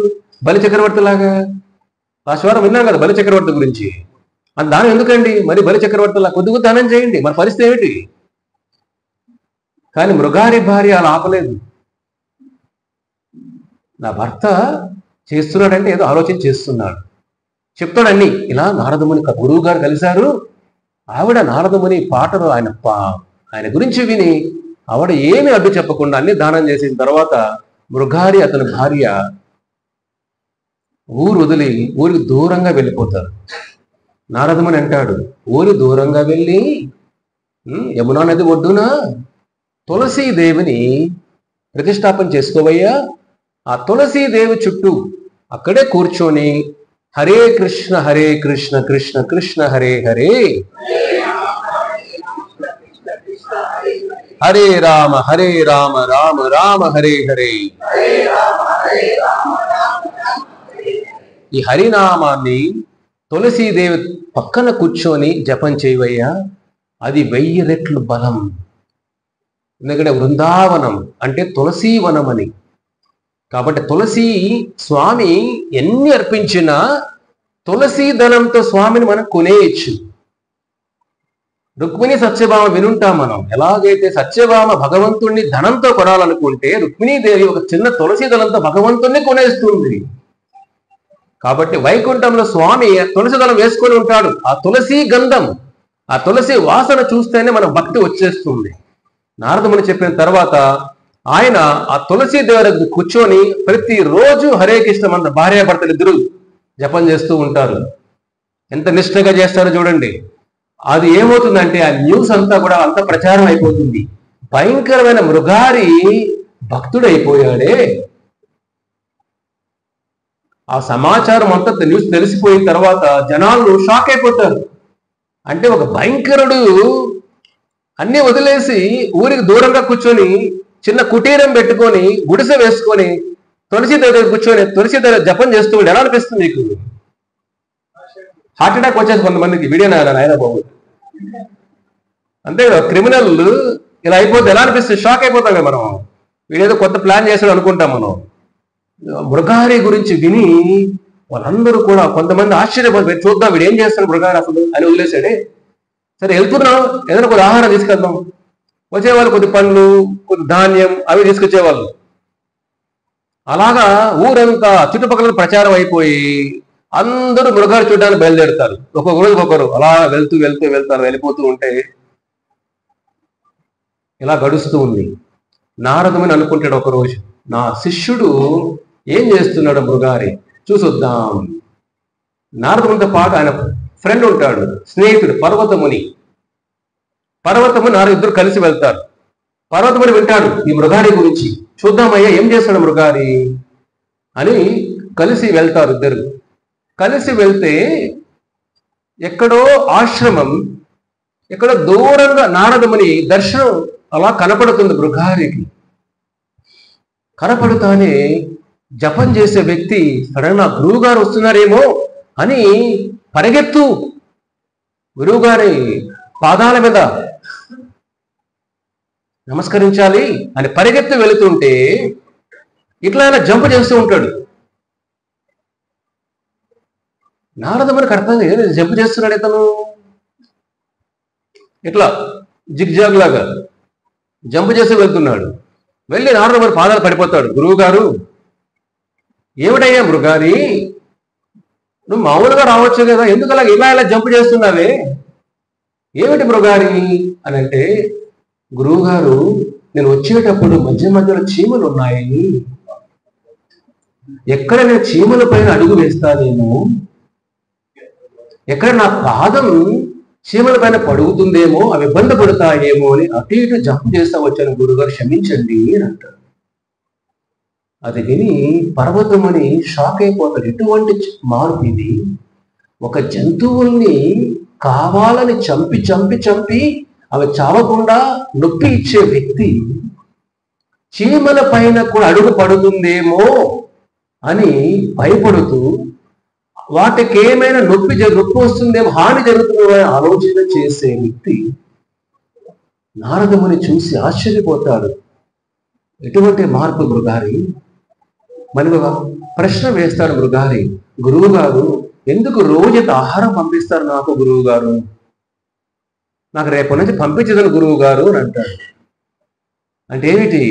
బలి చక్రవర్తి లాగా. లాస్ట్ వారం విన్నాం కదా బలి చక్రవర్తి గురించి. అది దానం ఎందుకండి? మరి బలి చక్రవర్తిలా కొద్దిగా దానం చేయండి, మన పరిస్థితి ఏమిటి? కానీ మృగారి భార్య అలా ఆపలేదు. నా భర్త చేస్తున్నాడంటే ఏదో ఆలోచన చేస్తున్నాడు, చెప్తాడన్ని. ఇలా నారదముని గురువు గారు కలిశారు. ఆవిడ నారదముని పాటలు ఆయన గురించి విని ఆవిడ ఏమి అడ్డు చెప్పకుండా అన్ని దానం చేసిన తర్వాత మృగారి అతని భార్య ఊరు వదిలి ఊరికి దూరంగా వెళ్ళిపోతారు. నారదముని అంటాడు, ఊరి దూరంగా వెళ్ళి యమునా నది ఒడ్డున తులసీదేవిని ప్రతిష్టాపన చేసుకోవయ్యా. ఆ తులసీదేవి చుట్టూ అక్కడే కూర్చొని హరే కృష్ణ కృష్ణ కృష్ణ హరే హరే, హరే రామ రామ రామ హరే హరే. ఈ హరినామాన్ని తులసీదేవి పక్కన కూర్చొని జపం చేయవయ్యా. అది 1000 రెట్లు బలం. ఎందుకంటే బృందావనం అంటే తులసీ వనం అని. కాబట్టి తులసి స్వామి ఎన్ని అర్పించినా తులసీ ధనంతో స్వామిని మనం కొనేయచ్చు. రుక్మిణి సత్యభామ వినుంటాం మనం. ఎలాగైతే సత్యభామ భగవంతుణ్ణి ధనంతో కొనాలనుకుంటే రుక్మిణీదేవి ఒక చిన్న తులసి దళంతో భగవంతుణ్ణి కొనేస్తుంది. కాబట్టి వైకుంఠంలో స్వామి తులసి దళం వేసుకొని ఉంటాడు. ఆ తులసి గంధం, ఆ తులసి వాసన చూస్తేనే మన భక్తి వచ్చేస్తుంది. నారదముని చెప్పిన తర్వాత ఆయన ఆ తులసి దేవి కూర్చొని ప్రతిరోజు హరే కృష్ణ మన భార్యాభర్తలు ఇద్దరు జపం చేస్తూ ఉంటారు. ఎంత నిష్ఠగా చేస్తారో చూడండి. అది ఏమవుతుందంటే ఆ న్యూస్ అంతా కూడా అంత ప్రచారం అయిపోతుంది. భయంకరమైన మృగారి భక్తుడైపోయాడే. ఆ సమాచారం అంతా న్యూస్ తెలిసిపోయిన తర్వాత జనాలు షాక్ అయిపోతారు. అంటే ఒక భయంకరుడు అన్ని వదిలేసి ఊరికి దూరంగా కూర్చొని చిన్న కుటీరం పెట్టుకొని గుడిసె వేసుకొని తులసి దగ్గర కూర్చొని తులసి దగ్గర జపం చేస్తూ ఎలా అనిపిస్తుంది మీకు? హార్ట్ అటాక్ వచ్చేది కొంతమందికి. వీడియో నాయన బాబు అంతే కదా. క్రిమినల్ ఇలా అయిపోతే ఎలా అనిపిస్తుంది? షాక్ అయిపోతాం కదా మనం. వీడేదో కొత్త ప్లాన్ చేసాడు అనుకుంటాం మనం. మృగారి గురించి విని వాళ్ళందరూ కూడా కొంతమంది ఆశ్చర్యపోతారు. చూద్దాం వీడు ఏం చేస్తాడు మృగారి అసలు అని వదిలేసాడే. సరే వెళ్తున్నాం, ఏదైనా కొద్ది ఆహారం తీసుకెళ్దాం. వచ్చేవాళ్ళు కొద్ది పండ్లు, కొద్ది ధాన్యం అవి తీసుకొచ్చేవాళ్ళు. అలాగా ఊరంతా చుట్టుపక్కల ప్రచారం అయిపోయి అందరూ మృగాలు చూడడానికి బయలుదేరుతారు. ఒక్కొక్క రోజు ఒకరు అలా వెళ్తారు. వెళ్ళిపోతూ ఉంటే ఇలా గడుస్తూ ఉంది. నారదముని అనుకుంటాడు ఒకరోజు, నా శిష్యుడు ఏం చేస్తున్నాడు మృగారి చూసొద్దాం. నారదమునితో పాటు ఆయన ఫ్రెండ్ ఉంటాడు, స్నేహితుడు పర్వతముని. నారద ఇద్దరు కలిసి వెళ్తారు. పర్వతముని వింటాడు ఈ మృగారి గురించి. చూద్దామయ్యా ఏం చేస్తాడు మృగారి అని కలిసి వెళ్తారు ఇద్దరు. కలిసి వెళ్తే ఎక్కడో ఆశ్రమం, ఎక్కడో దూరంగా నారదముని దర్శనం అలా కనపడుతుంది మృగారికి. కనపడుతానే జపం చేసే వ్యక్తి సడన్ గా గురువు గారు వస్తున్నారేమో అని పరిగెత్తు గురువు గారి పాదాల మీద నమస్కరించాలి అని పరిగెత్తి వెళుతుంటే ఇట్లా ఆయన జంప్ చేస్తూ ఉంటాడు. నారదమునికి అర్థం ఏదో జంప్ చేస్తున్నాడు ఇతను. ఇట్లా జిగ్జాగ్ లాగా జంప్ చేసి వెళ్తున్నాడు. వెళ్ళి నారదముని పాదాలు పడిపోతాడు. గురువు గారు ఏమిటయ్యా మృగారి, నువ్వు మామూలుగా రావచ్చు కదా, ఎందుకు అలా ఇలా జంప్ చేస్తున్నావే, ఏమిటి మృగారి అని అంటే, గురువు గారు నేను వచ్చేటప్పుడు మధ్య మధ్యలో చీమలు ఉన్నాయి, ఎక్కడ నేను చీమల పైన అడుగు వేస్తానేమో, ఎక్కడ నా పాదం చీమల పైన పడుగుతుందేమో, అవి ఇబ్బంది పడతాయేమో అని అటు ఇటు జంప్ చేస్తా వచ్చాను గురుగారు, క్షమించండి అని అంటాడు. అది విని పర్వతముని షాక్ అయిపోతాడు. ఎటువంటి మార్పు ఇది! ఒక జంతువుల్ని కావాలని చంపి అవి చావకుండా నొప్పి ఇచ్చే వ్యక్తి చీమల పైన కూడా అడుగు పడుతుందేమో అని భయపడుతూ వాటికి ఏమైనా నొప్పి వస్తుందేమో, హాని జరుగుతుందో అని ఆలోచన చేసే వ్యక్తి నారదముని చూసి ఆశ్చర్యపోతాడు. ఎటువంటి మార్పు మృగారి? మరి ఒక ప్రశ్న వేస్తాడు మృగారి, గురువు గారు ఎందుకు రోజు ఆహారం పంపిస్తారు నాకు గురువు గారు? నాకు రేపటి నుంచి పంపించదని గురువు గారు అని అంటాడు. అంటే ఏమిటి?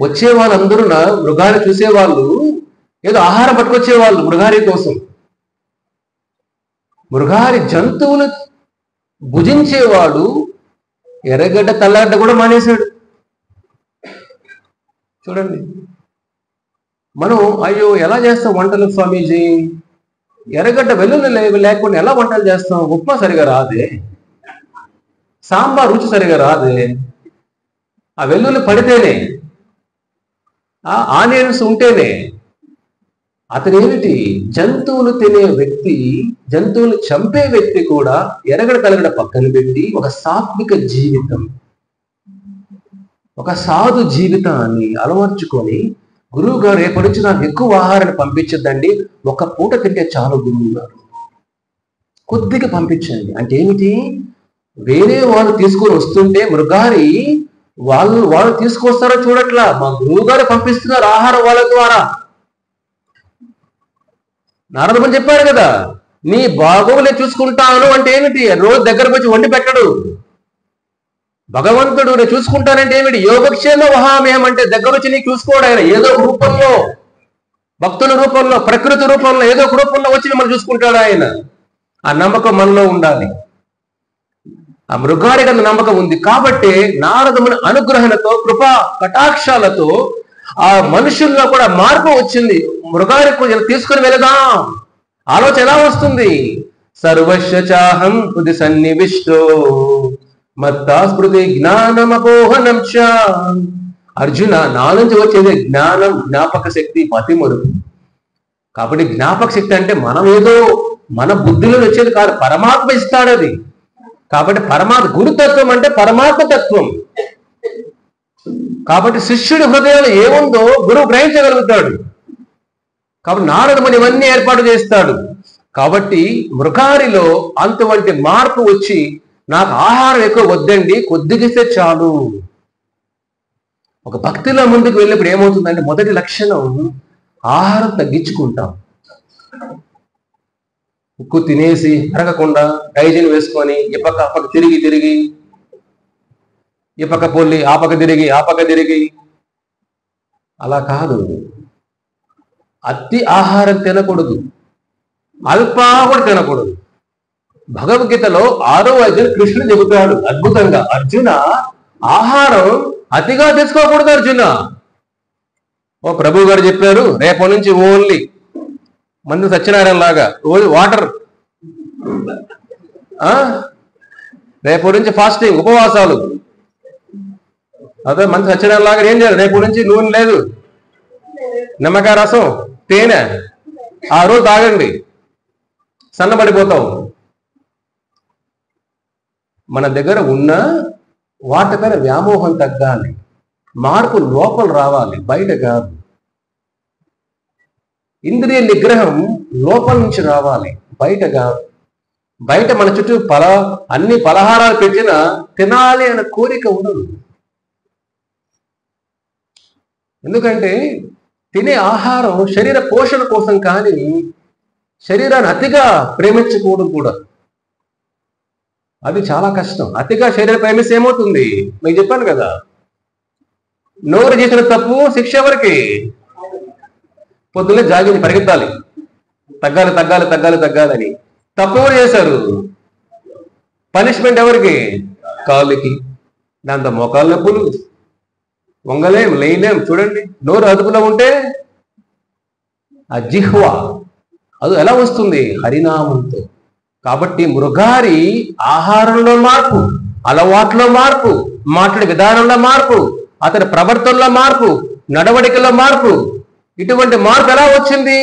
వచ్చే వాళ్ళందరూ మృగారి చూసేవాళ్ళు ఏదో ఆహారం పట్టుకొచ్చేవాళ్ళు మృగారి కోసం. మృగారి జంతువులు భుజించేవాడు ఎర్రగడ్డ తెల్లగడ్డ కూడా మానేశాడు. చూడండి, మనం అయ్యో ఎలా చేస్తాం వంటలు స్వామీజీ? ఎర్రగడ్డ వెల్లుల్లి లేకుండా ఎలా వంటలు చేస్తాం? ఉప్మా సరిగా రాదే, సాంబార్ రుచి సరిగా రాదే, ఆ వెల్లుల్లి పడితేనే, ఆ ఆనియన్స్ ఉంటేనే. అతను ఏమిటి? జంతువులు తినే వ్యక్తి, జంతువులు చంపే వ్యక్తి కూడా ఎర్రగడ్డ తెల్లగడ్డ పక్కన పెట్టి ఒక సాత్విక జీవితం, ఒక సాధు జీవితాన్ని అలవర్చుకొని, గురువు గారు రేపటి నుంచి నాకు ఎక్కువ ఆహారాన్ని పంపించద్దండి, ఒక పూట తింటే చాలు గురువు గారు, కొద్దిగా పంపించండి. అంటే ఏమిటి? వేరే వాళ్ళు తీసుకొని వస్తుంటే మృగారి వాళ్ళు తీసుకొస్తారో చూడట్లా, మా గురువు గారు పంపిస్తున్నారు ఆహారం వాళ్ళ ద్వారా. నారదముని చెప్పారు కదా, నీ బాగోగులు నేను చూసుకుంటాను అంటే ఏమిటి? రోజు దగ్గరకు వచ్చి వండి పెట్టడు భగవంతుడు. నేను చూసుకుంటానంటే ఏమిటి? యోగక్షేమ వహామ్యం అంటే దగ్గర వచ్చి నీకు చూసుకోవడం. ఆయన ఏదో ఒక రూపంలో, భక్తుల రూపంలో, ప్రకృతి రూపంలో, ఏదో ఒక రూపంలో వచ్చి మనం చూసుకుంటాడు ఆయన. ఆ నమ్మకం మనలో ఉండాలి. ఆ మృగారికి అంత నమ్మకం ఉంది కాబట్టి నారదముని అనుగ్రహణతో, కృపా కటాక్షాలతో ఆ మనుషుల్లో కూడా మార్పు వచ్చింది. మృగారికి తీసుకుని వెళదాం ఆలోచన ఎలా వస్తుంది? సర్వస్య చాహం హృది సన్నివిష్టో మత్తా స్మృతి జ్ఞానమపోహనం చ. అర్జున, నా నుంచి వచ్చేది జ్ఞానం, జ్ఞాపక శక్తి, మతిమరుపు. కాబట్టి జ్ఞాపక శక్తి అంటే మనం ఏదో మన బుద్ధిలో వచ్చేది కాదు, పరమాత్మ ఇస్తాడు అది. కాబట్టి పరమాత్మ గురుతత్వం అంటే పరమాత్మ తత్వం. కాబట్టి శిష్యుడి హృదయంలో ఏముందో గురువు గ్రహించగలుగుతాడు. కాబట్టి నారదముని ఇవన్నీ ఏర్పాటు చేస్తాడు. కాబట్టి మృగారిలో అంతవంటి మార్పు వచ్చి, నాకు ఆహారం ఎక్కువ వద్దండి, కొద్దిగిస్తే చాలు. ఒక భక్తిలో ముందుకు వెళ్ళినప్పుడు ఏమవుతుందంటే, మొదటి లక్షణం ఆహారం తగ్గించుకుంటాం. ఉక్కు తినేసి అరగకుండా డైజన్ వేసుకొని ఈ పక్క ఆ పక్క తిరిగి ఈ పక్క పొల్లి ఆ పక్క తిరిగి అలా కాదు. అతి ఆహారం తినకూడదు, అల్పా కూడా తినకూడదు. భగవద్గీతలో 6వ అధ్యాయం కృష్ణుడు చెబుతాడు అద్భుతంగా, అర్జున ఆహారం అతిగా తెచ్చుకోకూడదు అర్జున. ఓ ప్రభు గారు చెప్పారు, రేపటి నుంచి ఓన్లీ మందు సత్యనారాయణ లాగా రోజు వాటర్, రేపటి నుంచి ఫాస్టింగ్, ఉపవాసాలు. అదే మంది సత్యనారాయణ లాగా ఏం చేయాలి? రేపటి నుంచి నూనె లేదు, నిమ్మకాయ రసం, తేనె ఆ రోజు తాగండి, సన్నబడిపోతాం. మన దగ్గర ఉన్న వాటిపైన వ్యామోహం తగ్గాలి, మార్పు లోపల రావాలి, బయట కాదు. ఇంద్రియ నిగ్రహం లోపల నుంచి రావాలి, బయట కాదు. బయట మన చుట్టూ అన్ని పలహారాలు పెట్టినా తినాలి అనే కోరిక ఉండదు. ఎందుకంటే తినే ఆహారం శరీర పోషణ కోసం, కానీ శరీరాన్ని అతిగా ప్రేమించకూడదు కూడా. అది చాలా కష్టం. అతిగా శరీర ప్రేమిస్తే ఏమవుతుంది? మీకు చెప్పాను కదా, నోరు చేసిన తప్పు శిక్ష ఎవరికి? పొద్దున్నే జాగింగ్ పరిగెత్తాలి, తగ్గాలని. తప్పు ఎవరు చేశారు? పనిష్మెంట్ ఎవరికి? కాళ్ళకి. దాంతో మోకాళ్ళ నొప్పులు, వంగలేం, లేయలేం. చూడండి, నోరు అదుపులో ఉంటే ఆ జిహ్వ అది ఎలా వస్తుంది? హరినామంతో. కాబట్టి మృగారి ఆహారంలో మార్పు, అలవాట్లో మార్పు, మాట్లాడే విధానంలో మార్పు, అతని ప్రవర్తనలో మార్పు, నడవడికలో మార్పు. ఇటువంటి మార్పు ఎలా వచ్చింది?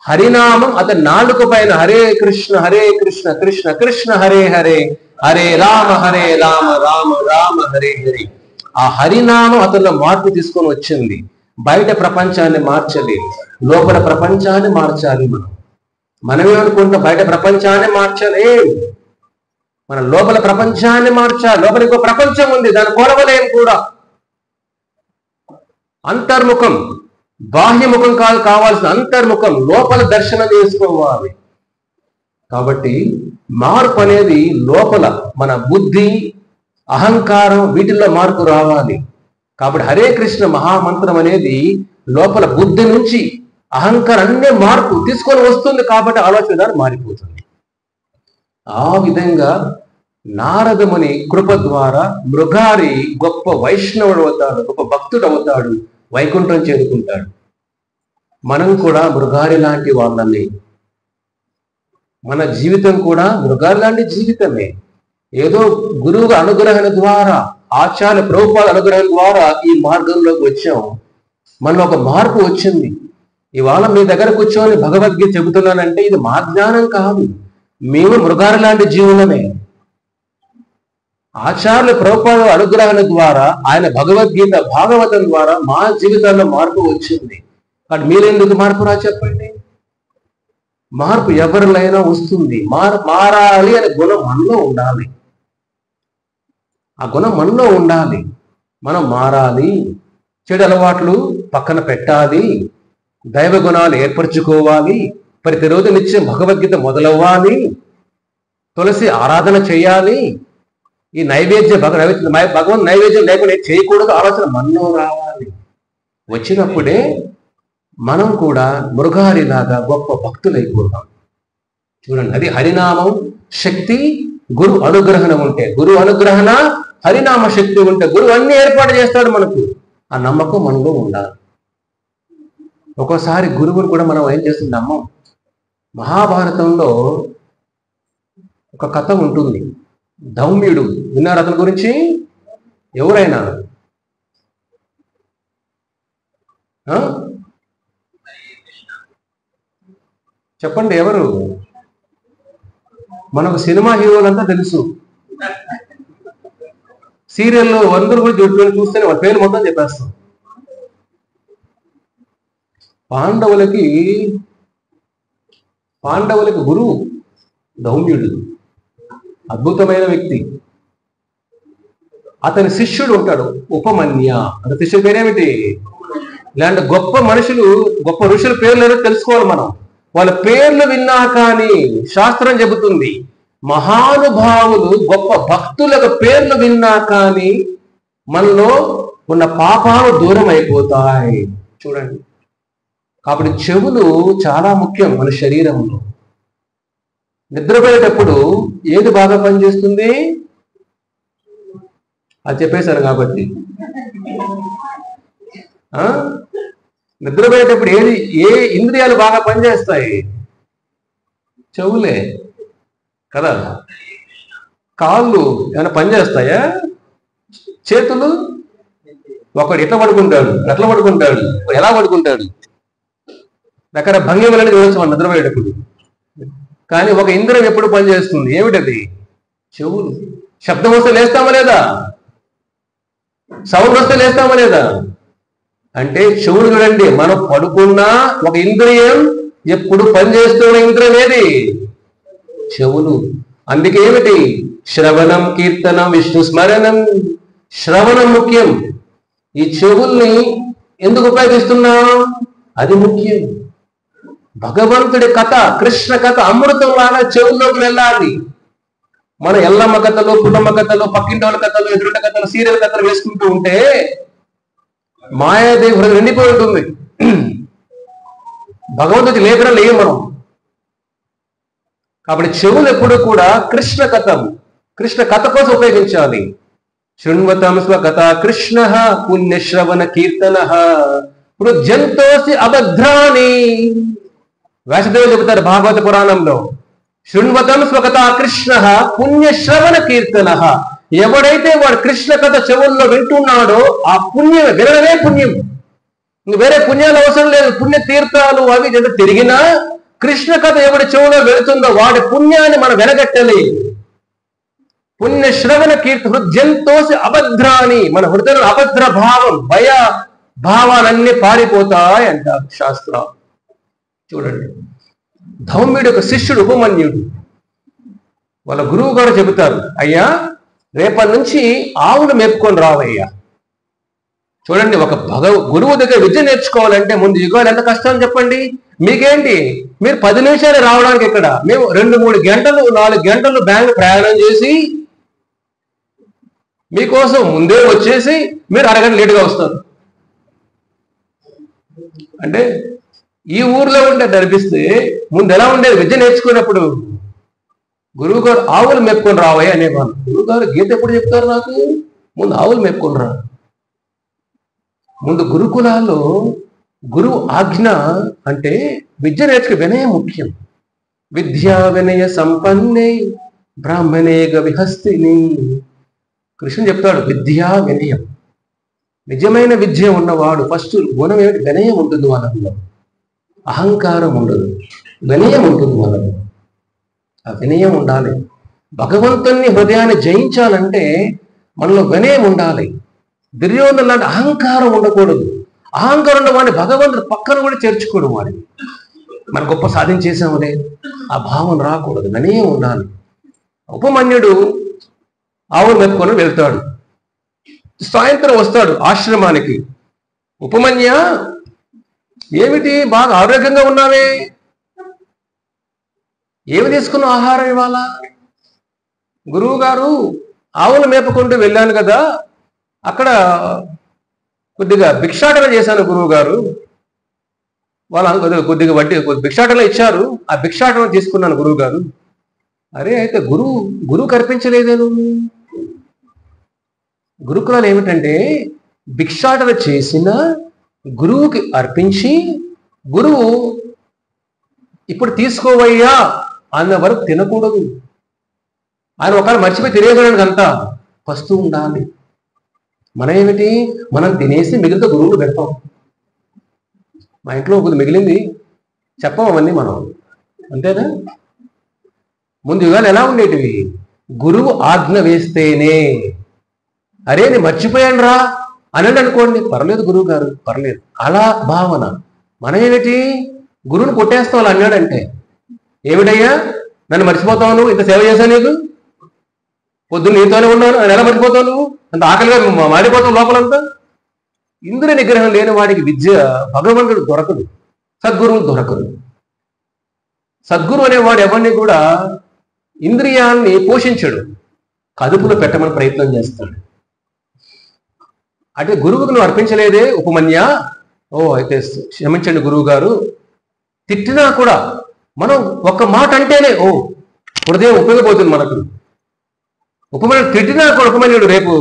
హరినామం అతని నాలుక పైన హరే కృష్ణ కృష్ణ కృష్ణ హరే హరే, హరే రామ రామ రామ హరే హరే. ఆ హరినామం అతనిలో మార్పు తీసుకొని వచ్చింది. బయట ప్రపంచాన్ని మార్చాలి, లోపల ప్రపంచాన్ని మార్చాలి. మనమేమనుకుంటాం? బయట ప్రపంచాన్ని మార్చాలి. మన లోపల ప్రపంచాన్ని మార్చాలి. లోపల ఇంకో ప్రపంచం ఉంది, దాని కొలవలేం కూడా. అంతర్ముఖం, బాహ్యముఖం కాదు కావాల్సిన, అంతర్ముఖం, లోపల దర్శనం చేసుకోవాలి. కాబట్టి మార్పు అనేది లోపల మన బుద్ధి, అహంకారం, వీటిల్లో మార్పు రావాలి. కాబట్టి హరే కృష్ణ మహామంత్రం అనేది లోపల బుద్ధి నుంచి అహంకారం అన్నీ మార్పు తీసుకొని వస్తుంది. కాబట్టి ఆలోచన విధానం మారిపోతుంది. ఆ విధంగా నారదముని కృప ద్వారా మృగారి గొప్ప వైష్ణవుడు అవుతాడు, గొప్ప భక్తుడు అవుతాడు, వైకుంఠం చేరుకుంటాడు. మనం కూడా మృగారి లాంటి వాళ్ళని. మన జీవితం కూడా మృగారి లాంటి జీవితమే. ఏదో గురువు అనుగ్రహణ ద్వారా, ఆచార్య ప్రభుపాద అనుగ్రహం ద్వారా ఈ మార్గంలోకి వచ్చాం. మనలో ఒక మార్పు వచ్చింది. ఇవాళ మీ దగ్గర కూర్చొని భగవద్గీత చెబుతున్నానంటే ఇది మా జ్ఞానం కాదు, మేము మృగారి లాంటి జీవులమే. ఆచార్య ప్రభుపాద అనుగ్రహణ ద్వారా, ఆయన భగవద్గీత భాగవతం ద్వారా మా జీవితాల్లో మార్పు వచ్చింది. కానీ మీరెందుకు మార్పు రా చెప్పండి? మార్పు ఎవరిలైనా వస్తుంది. మారాలి అనే గుణం మనలో ఉండాలి. ఆ గుణం మనలో ఉండాలి. మనం మారాలి, చెడు అలవాట్లు పక్కన పెట్టాలి, దైవ గుణాలు ఏర్పరచుకోవాలి, ప్రతిరోజు నిత్యం భగవద్గీత మొదలవ్వాలి, తులసి ఆరాధన చేయాలి, ఈ భగవంతు నైవేద్యం లేకుండా చేయకూడదు ఆలోచన మనలో రావాలి. వచ్చినప్పుడే మనం కూడా మృగారిలాగా గొప్ప భక్తులైపోతాం. చూడండి, అది హరినామం శక్తి, గురు అనుగ్రహణం ఉంటే, గురు అనుగ్రహణ హరినామ శక్తి ఉంటే గురువు అన్ని ఏర్పాటు చేస్తాడు మనకు. ఆ నమ్మకం మనలో ఉండాలి. ఒక్కోసారి గురువుని కూడా మనం ఏం చేస్తుంది, నమ్మం. మహాభారతంలో ఒక కథ ఉంటుంది, ధౌమ్యుడు. విన్నారు అతని గురించి? ఎవరైనా చెప్పండి, ఎవరు? మనకు సినిమా హీరోలంతా తెలుసు, సీరియల్లో అందరూ కూడా చూస్తేనే వాళ్ళ పేరు మొత్తం చెప్పేస్తాం. పాండవులకి గురువు ధౌమ్యుడు, అద్భుతమైన వ్యక్తి. అతని శిష్యుడు ఉంటాడు ఉపమన్య. అతని శిష్యుడి పేరేమిటి? ఇలాంటి గొప్ప మనుషులు, గొప్ప ఋషుల పేర్లు ఏదో తెలుసుకోవాలి మనం. వాళ్ళ పేర్లు విన్నా కానీ శాస్త్రం చెబుతుంది, మహానుభావులు గొప్ప భక్తులకు పేర్లు విన్నా కానీ మనలో ఉన్న పాపాలు దూరం అయిపోతాయి. చూడండి, కాబట్టి చెవులు చాలా ముఖ్యం మన శరీరంలో. నిద్రపోయేటప్పుడు ఏది బాగా పనిచేస్తుంది? అది చెప్పేశారు కాబట్టి. నిద్రపోయేటప్పుడు ఏ ఇంద్రియాలు బాగా పనిచేస్తాయి? చెవులే కదా. కాళ్ళు ఏమైనా పనిచేస్తాయా? చేతులు? ఒకడు ఎట్లా పడుకుంటాడు, ఎట్లా పడుకుంటాడు, ఎలా పడుకుంటాడు, రకరకాల భంగిమలని చూడవచ్చు మనం నిద్రపోయేటప్పుడు. కానీ ఒక ఇంద్రియం ఎప్పుడు పనిచేస్తుంది? ఏమిటది? చెవులు. శబ్దం వస్తే లేస్తామా లేదా? సౌండ్ వస్తే లేస్తామా లేదా? అంటే చెవులు చూడండి, మనం పడుకున్నా ఒక ఇంద్రియం ఎప్పుడు పనిచేస్తున్న ఇంద్రియం ఏది? చెవులు. అందుకే ఏమిటి? శ్రవణం, కీర్తనం, విష్ణు స్మరణం. శ్రవణం ముఖ్యం. ఈ చెవుల్ని ఎందుకు ఉపయోగిస్తున్నాం? అది ముఖ్యం. భగవంతుడి కథ, కృష్ణ కథ అమృతం లాగా చెవుల్లోకి వెళ్ళాలి. మన ఎల్లమ్మ కథలు, కుటుంబ కథలు, పక్కింటి వాళ్ళ కథలు, ఎదురుంట కథలు, సీరియల్ కథలు వేసుకుంటూ ఉంటే మాయాదేవి హృదయం నిండిపోయి ఉంటుంది. భగవంతుడికి లేకుండా లేవు మనం. కాబట్టి చెవులు ఎప్పుడు కూడా కృష్ణ కథ కోసం ఉపయోగించాలి. శృణ్వతం స్వకథ కృష్ణ పుణ్యశ్రవణ కీర్తన పృజ్యంతోసి అభద్రాని. వ్యాసదేవులు చెబుతారు భాగవత పురాణంలో, శృణ్వతం స్వకథ కృష్ణ పుణ్యశ్రవణ కీర్తన. ఎవడైతే వాడు కృష్ణ కథ చెవుల్లో వింటున్నాడో ఆ పుణ్యం, వినడమే పుణ్యం. వేరే పుణ్యాలు అవసరం లేదు. పుణ్య తీర్థాలు అవి తిరిగినా కృష్ణ కథ ఎవడి చెవులో వెళుతుందో వాడి పుణ్యాన్ని మనం వెనగట్టలే. పుణ్య శ్రవణ కీర్తి హృదయంతోసి అభద్రాని. మన హృదయంలో అభద్ర భావం, భయ భావాలన్నీ పారిపోతాయి అంటారు శాస్త్రం. చూడండి, ధౌమ్యుడు ఒక శిష్యుడు ఉపమన్యుడు. వాళ్ళ గురువు గారు చెబుతారు, అయ్యా రేపటి నుంచి ఆవులు మేపుకొని రావయ్యా. చూడండి, ఒక గురువు దగ్గర విద్య నేర్చుకోవాలంటే ముందు యుగాలు ఎంత కష్టం చెప్పండి. మీకేంటి, మీరు 10 నిమిషాలు రావడానికి ఇక్కడ, మేము 2-3 గంటలు 4 గంటలు బ్యాంక్ ప్రయాణం చేసి మీకోసం ముందే వచ్చేసి మీరు అరగంట లేటుగా వస్తారు. అంటే ఈ ఊర్లో ఉంటే అనిపిస్తే ముందు ఎలా ఉండేది? విద్య నేర్చుకున్నప్పుడు గురువు గారు ఆవులు మెప్పుకొని రావయ్య అనేవాళ్ళు. గురువు గారు గీత ఎప్పుడు చెప్తారు నాకు? ముందు ఆవులు మెప్పుకొని రా. ముందు గురుకులాల్లో గురువు ఆజ్ఞ అంటే విద్య నేర్చుకు వినయం ముఖ్యం. విద్యా వినయ సంపన్నే బ్రాహ్మణేగ విహస్తిని. కృష్ణుడు చెప్తాడు, విద్యా వినయం. నిజమైన విద్య ఉన్నవాడు ఫస్ట్ గుణం ఏమిటి? వినయం ఉంటుంది వాళ్ళలో. అహంకారం ఉండదు, వినయం ఉంటుంది వాళ్ళలో. ఆ వినయం ఉండాలి. భగవంతుని హృదయాన్ని జయించాలంటే మనలో వినయం ఉండాలి. దుర్యోధన లాంటి అహంకారం ఉండకూడదు. అహంకారం ఉన్న వాడిని భగవంతుడు పక్కన కూడా చేర్చుకోడు. వాడిని మన గొప్ప సాధించేసాములే ఆ భావం రాకూడదు, వినయం ఉండాలి. ఉపమన్యుడు ఆవులు మెప్పుకొని వెళ్తాడు. సాయంత్రం వస్తాడు ఆశ్రమానికి. ఉపమన్య, ఏమిటి బాగా ఆరోగ్యంగా ఉన్నావే, ఏమి తీసుకున్న ఆహారం ఇవాళ? గురువు గారు ఆవులు మేపుకుంటూ వెళ్ళాను కదా, అక్కడ కొద్దిగా భిక్షాటన చేశాను గురువు గారు. వాళ్ళు కొద్దిగా భిక్షాటన ఇచ్చారు, ఆ భిక్షాటన తీసుకున్నాను గురువు గారు. అరే, అయితే గురువు కర్పించలేదే నువ్వు? గురుకులాలు ఏమిటంటే భిక్షాటన చేసిన గురువుకి అర్పించి, గురువు ఇప్పుడు తీసుకోవయ్యా అన్న వరకు తినకూడదు. ఆయన ఒకవేళ మర్చిపోయి తినేయడానికి అంతా వస్తూ ఉండాలి. మనం ఏమిటి, మనం తినేసి మిగిలితే గురువులు పెడతాం. మా ఇంట్లో కొద్ది మిగిలింది చెప్పం అవన్నీ మనం, అంతేనా? ముందు యుగాలు ఎలా ఉండేటివి? గురువు ఆజ్ఞ వేస్తేనే. అరే నేను మర్చిపోయాను రా అనండి అనుకోండి, పర్లేదు గురువు గారు పర్లేదు, అలా భావన. మనం ఏమిటి, గురువుని కొట్టేస్తాం అలా అన్నాడంటే. ఏమిటయ్యా నన్ను మర్చిపోతావు, నువ్వు ఇంత సేవ చేశాను నీకు, పొద్దున్న నీతోనే ఉన్నాను, ఆయన ఎలా మర్చిపోతావు నువ్వు? అంత ఆకలిగా మాడిపోతావు లోపలంతా. ఇంద్రియ నిగ్రహం లేని వాడికి విద్య భగవంతుడు దొరకదు, సద్గురువు దొరకదు. సద్గురు అనేవాడు ఎవరిని కూడా ఇంద్రియాన్ని పోషించడు, కదుపులో పెట్టమని ప్రయత్నం చేస్తాడు. అంటే గురువుకు నువ్వు అర్పించలేదే ఉపమన్య, ఓ అయితే క్షమించండి గురువు గారు. తిట్టినా కూడా మనం ఒక్క మాట అంటేనే ఓ హృదయం ఉపయోగపోతుంది మనకు. ఉపమన్యుడు తిట్టినా కూడా ఉపమన్యుడు రేపు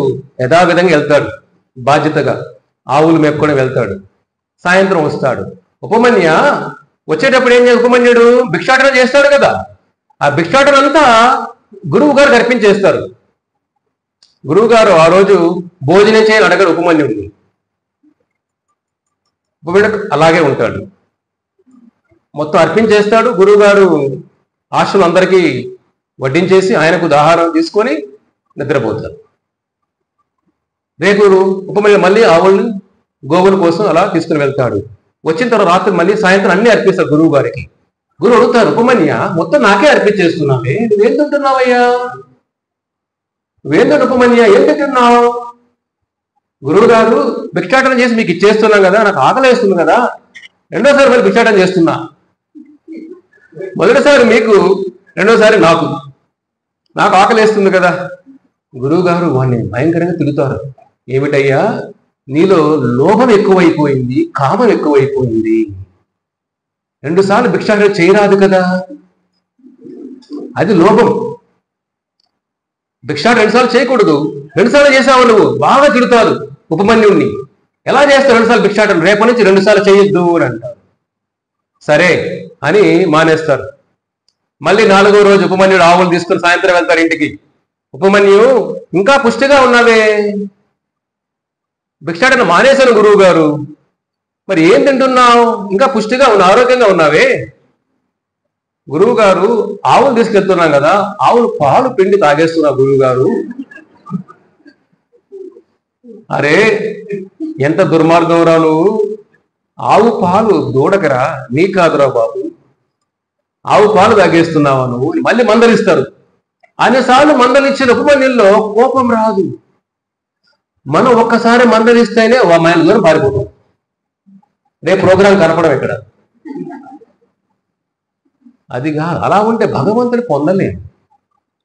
యథావిధంగా వెళ్తాడు, బాధ్యతగా ఆవులు మేపుకొని వెళ్తాడు. సాయంత్రం వస్తాడు. ఉపమన్య వచ్చేటప్పుడు ఏం చేయాలి? ఉపమన్యుడు భిక్షాటన చేస్తాడు కదా, ఆ భిక్షాటన అంతా గురువు గారు అర్పించేస్తారు. గురువు గారు ఆ రోజు భోజనం చేయని అడగడు ఉపమన్యుడిని. ఉపమన్యుడు అలాగే ఉంటాడు, మొత్తం అర్పించేస్తాడు. గురువు గారు ఆశ్రమం అందరికీ వడ్డించేసి ఆయనకు ఆహారం తీసుకొని నిద్రపోతారు. రేపు ఉపమన్యుడు మళ్ళీ ఆవుల్ని గోవుల కోసం అలా తీసుకుని వెళ్తాడు. వచ్చిన తర్వాత రాత్రి మళ్ళీ సాయంత్రం అన్ని అర్పిస్తారు గురువు గారికి. గురువు అడుగుతారు, ఉపమన్య మొత్తం నాకే అర్పించేస్తున్నావే, నువ్వేం తింటున్నావయ్యా, నువ్వేంటంటే ఉపమన్య ఏం తింటున్నావు? గురువు గారు భిక్షాటన చేసి మీకు ఇచ్చేస్తున్నాం కదా, నాకు ఆకలి వేస్తుంది కదా, రెండోసారి మరి భిక్షాటన చేస్తున్నా. మొదటిసారి మీకు, రెండోసారి నాకు ఆకలి వేస్తుంది కదా. గురువు గారు వాడిని భయంకరంగా తిరుగుతారు. ఏమిటయ్యా, నీలో లోభం ఎక్కువైపోయింది, కామం ఎక్కువైపోయింది, 2 సార్లు భిక్షాటన చేయరాదు కదా, అది లోభం. భిక్షాటన 2 సార్లు చేయకూడదు, 2 సార్లు చేసావు నువ్వు. బాగా తిడతారు ఉపమన్యుడిని. ఎలా చేస్తావు 2 సార్లు భిక్షాటన, రేపటి నుంచి 2 సార్లు చేయొద్దు అని అంటారు. సరే అని మానేస్తారు. మళ్ళీ 4వ రోజు ఉపమన్యుడు ఆవులు తీసుకుని సాయంత్రం వెళ్తారు ఇంటికి. ఉపమన్యు, ఇంకా పుష్టిగా ఉన్నావే, భిక్షాటన మానేశాను గురువు గారు, మరి ఏం తింటున్నావు, ఇంకా పుష్టిగా ఆరోగ్యంగా ఉన్నావే. గురువు గారు ఆవులు తీసుకెళ్తున్నాం కదా, ఆవులు పాలు పిండి తాగేస్తున్నా గురువు గారు. అరే ఎంత దుర్మార్గం రా నువ్వు, ఆవు పాలు దూడకరా, నీ కాదురా బాబు, ఆవు పాలు తాగేస్తున్నావా నువ్వు. మళ్ళీ మందలిస్తారు. అన్నిసార్లు మందలించిన ఉపమన్యుల్లో కోపం రాదు. మనం ఒక్కసారి మందలిస్తేనే మైలు దూరం పారిపోతాం. రేపు ప్రోగ్రాం కనపడం ఇక్కడ. అది కాదు. అలా ఉంటే భగవంతుని పొందలేం,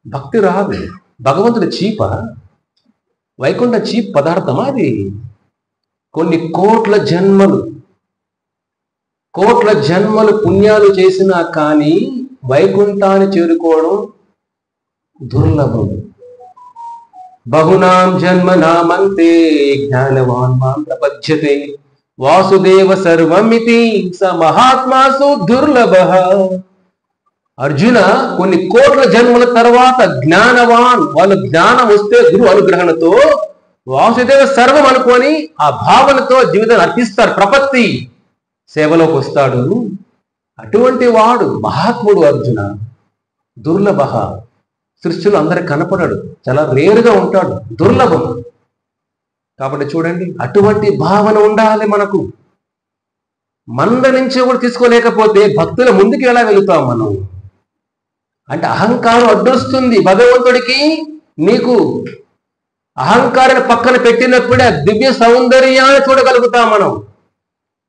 భక్తి రాదు. భగవంతుడి చీప, వైకుంఠ చీప్ పదార్థమా అది? కొన్ని కోట్ల జన్మలు పుణ్యాలు చేసినా కానీ వైకుంఠాన్ని చేరుకోవడం దుర్లభం. బహునాం జన్మనామంతే జ్ఞానవాన్ మాం ప్రపద్యతే వాసుదేవ సర్వమితి స మహాత్మాసు దుర్లభః. అర్జున, కొన్ని కోట్ల జన్మల తర్వాత జ్ఞానవాన్, వాళ్ళు జ్ఞానం వస్తే గురు అనుగ్రహణతో వాసుదేవ సర్వం అనుకొని ఆ భావనతో జీవితాన్ని అర్పిస్తారు, ప్రపత్తి సేవలోకి వస్తాడు. అటువంటి వాడు మహాత్ముడు అర్జున. దుర్లభః, సృష్టిలో అందరికి కనపడాడు, చాలా రేరుగా ఉంటాడు, దుర్లభం. కాబట్టి చూడండి, అటువంటి భావన ఉండాలి మనకు. మంద నుంచి కూడా తీసుకోలేకపోతే భక్తుల ముందుకు ఎలా వెళుతాం మనం? అంటే అహంకారం అడ్డొస్తుంది భగవంతుడికి. నీకు అహంకారాన్ని పక్కన పెట్టినప్పుడే దివ్య సౌందర్యాన్ని చూడగలుగుతాం మనం.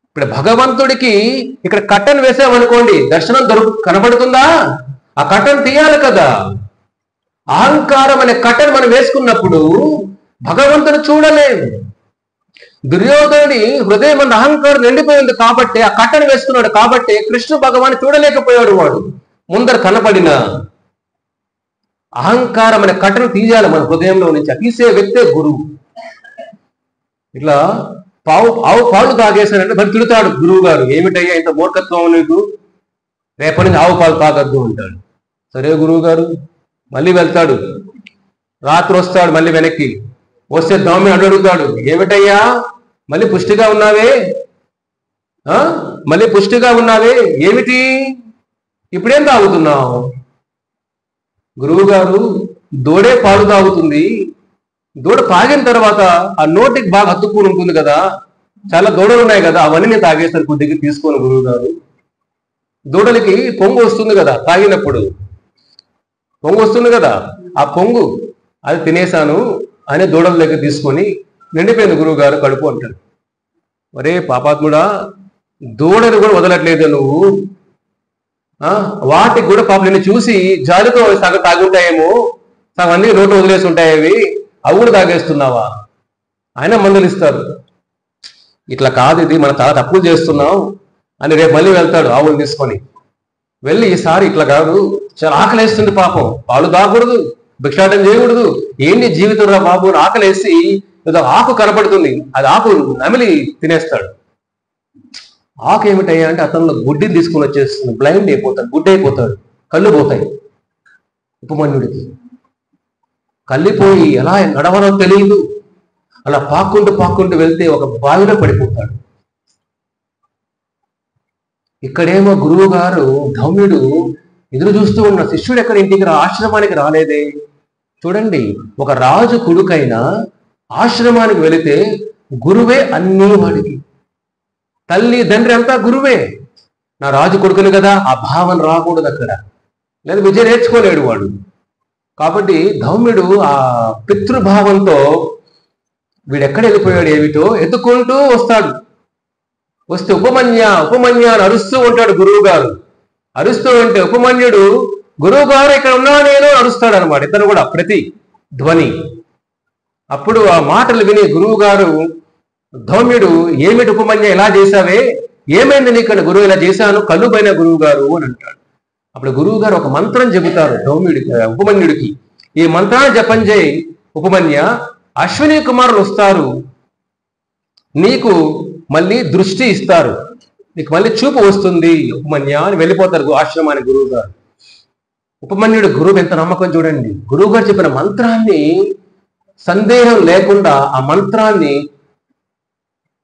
ఇప్పుడు భగవంతుడికి ఇక్కడ కట్టను వేసామనుకోండి, దర్శనం కనబడుతుందా? ఆ కట్టను తీయాలి కదా. అహంకారం అనే కట్టను మనం వేసుకున్నప్పుడు భగవంతుడు చూడలేము. దుర్యోధనుడి హృదయం అంత అహంకారం నిండిపోయింది కాబట్టి ఆ కట్టను వేసుకున్నాడు. కాబట్టి కృష్ణ భగవాన్ చూడలేకపోయాడు. వాడు ముందర కనపడిన అహంకారం అనే కట్టను తీయాలి మన హృదయంలో నుంచి. తీసే వ్యక్తే గురువు. ఇట్లా ఆవు పాలు తాగేశానంటే మరి తిడతాడు గురువు గారు, ఏమిటయ్యా ఇంత మూర్ఖత్వం నీకు, రేపటి నుంచి ఆవు పాలు తాగద్దు అంటాడు. సరే గురువు గారు. మళ్ళీ వెళ్తాడు, రాత్రి వస్తాడు మళ్ళీ వెనక్కి. వస్తే దోమి అడుగుతాడు, ఏమిటయ్యా మళ్ళీ పుష్టిగా ఉన్నావే, ఏమిటి ఇప్పుడేం తాగుతున్నావు? గురువు గారు, దూడే పాలు తాగుతుంది. దూడ తాగిన తర్వాత ఆ నోటికి బాగా హత్తుకుని ఉంటుంది కదా, చాలా దూడలు ఉన్నాయి కదా, అవన్నీ నేను తాగేస్తాను కొద్దిగా తీసుకోను గురువు గారు. దూడలకి పొంగు వస్తుంది కదా, తాగినప్పుడు పొంగు వస్తుంది కదా, ఆ పొంగు అది తినేశాను అని దూడల దగ్గర తీసుకొని నిండిపోయింది గురువు గారు కడుపు అంటాడు. ఒరే పాపాత్ముడా, దూడను కూడా వదలట్లేదు నువ్వు. వాటికి కూడా పాపం నిన్ను చూసి జాలితో సగం తాగుంటాయేమో, సగం అన్ని నోట్లు వదిలేసి ఉంటాయి అవి కూడా తాగేస్తున్నావా? ఆయన మందలిస్తారు, ఇట్లా కాదు, ఇది మనం చాలా తప్పులు చేస్తున్నాం అని. రేపు మళ్ళీ వెళ్తాడు ఆవులు తీసుకొని. వెళ్ళి ఈసారి ఇట్లా కాదు, చాలా ఆకలేస్తుంది పాపం, పాలు తాగకూడదు, భిక్షాటం చేయకూడదు, ఏంటి జీవితం రా బాబు. ఆకలేసి ఏదో ఆకు కనపడుతుంది, అది ఆకు నమిలి తినేస్తాడు. ఆకు ఏమిటయ్యా అంటే అతను గుడ్డిని తీసుకుని వచ్చేస్తుంది, బ్లైండ్ అయిపోతాడు, గుడ్డి అయిపోతాడు, కళ్ళు పోతాయి. ఉపమన్యుడికి కళ్ళిపోయి ఎలా నడవనో తెలియదు, అలా పాక్కుంటూ వెళ్తే ఒక బావిలో పడిపోతాడు. ఇక్కడేమో గురువు గారు ధౌమ్యుడు ఎదురు చూస్తూ ఉన్న శిష్యుడు ఎక్కడ ఇంటికి ఆశ్రమానికి రాలేదే. చూడండి, ఒక రాజు కొడుకైనా ఆశ్రమానికి వెళితే గురువే అన్నీ వాడికి. తల్లి తండ్రి అంతా గురువే. నా రాజు కొడుకుని కదా, ఆ భావన రాకూడదు అక్కడ, లేదా విద్య నేర్చుకోలేడు వాడు. కాబట్టి ధౌమ్యుడు ఆ పితృభావంతో వీడెక్కడ వెళ్ళిపోయాడు ఏమిటో ఎత్తుకుంటూ వస్తాడు. వస్తే ఉపమన్య అని అరుస్తూ ఉంటాడు గురువు గారు. అరుస్తూ ఉంటే ఉపమన్యుడు గురువు గారు ఇక్కడ ఉన్నా నేను అరుస్తాడు అనమాట. ఇతను కూడా ప్రతి ధ్వని. అప్పుడు ఆ మాటలు విని గురువు గారు, ధౌమ్యుడు, ఏమిటి ఉపమన్య ఇలా చేశావే, ఏమైంది నీకు? గురువు ఇలా చేశాను, కళ్ళు పైన గురువు గారు అని అంటాడు. అప్పుడు గురువు గారు ఒక మంత్రం చెబుతారు ఉపమన్యుడికి. ఈ మంత్రాన్ని జపం చేయి ఉపమన్య, అశ్విని కుమారులు వస్తారు, నీకు మళ్ళీ దృష్టి ఇస్తారు, నీకు మళ్ళీ చూపు వస్తుంది ఉపమన్య అని వెళ్ళిపోతారు ఆశ్రమానికి గురువు గారు. ఉపమన్యుడు గురువు ఎంత నమ్మకం చూడండి. గురువు గారు చెప్పిన మంత్రాన్ని సందేహం లేకుండా ఆ మంత్రాన్ని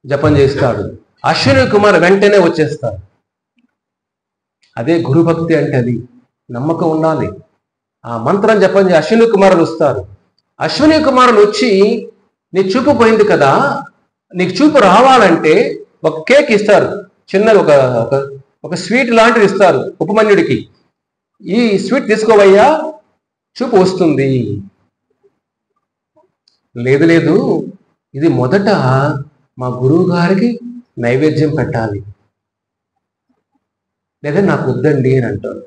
జపం చేస్తాడు. అశ్విని కుమార్ వెంటనే వచ్చేస్తారు. అదే గురుభక్తి అంటే, అది నమ్మకం ఉండాలి. ఆ మంత్రం జపం చేసి అశ్విని కుమారులు వస్తారు. అశ్విని కుమారులు వచ్చి, నీ చూపు పోయింది కదా, నీకు చూపు రావాలంటే ఒక కేక్ ఇస్తారు, చిన్నది ఒక స్వీట్ లాంటిది ఇస్తారు ఉపమన్యుడికి. ఈ స్వీట్ తీసుకోవయ్యా, చూపు వస్తుంది. లేదు లేదు, ఇది మొదట మా గురువు గారికి నైవేద్యం పెట్టాలి, లేదా నాకు వద్దండి అని అంటారు.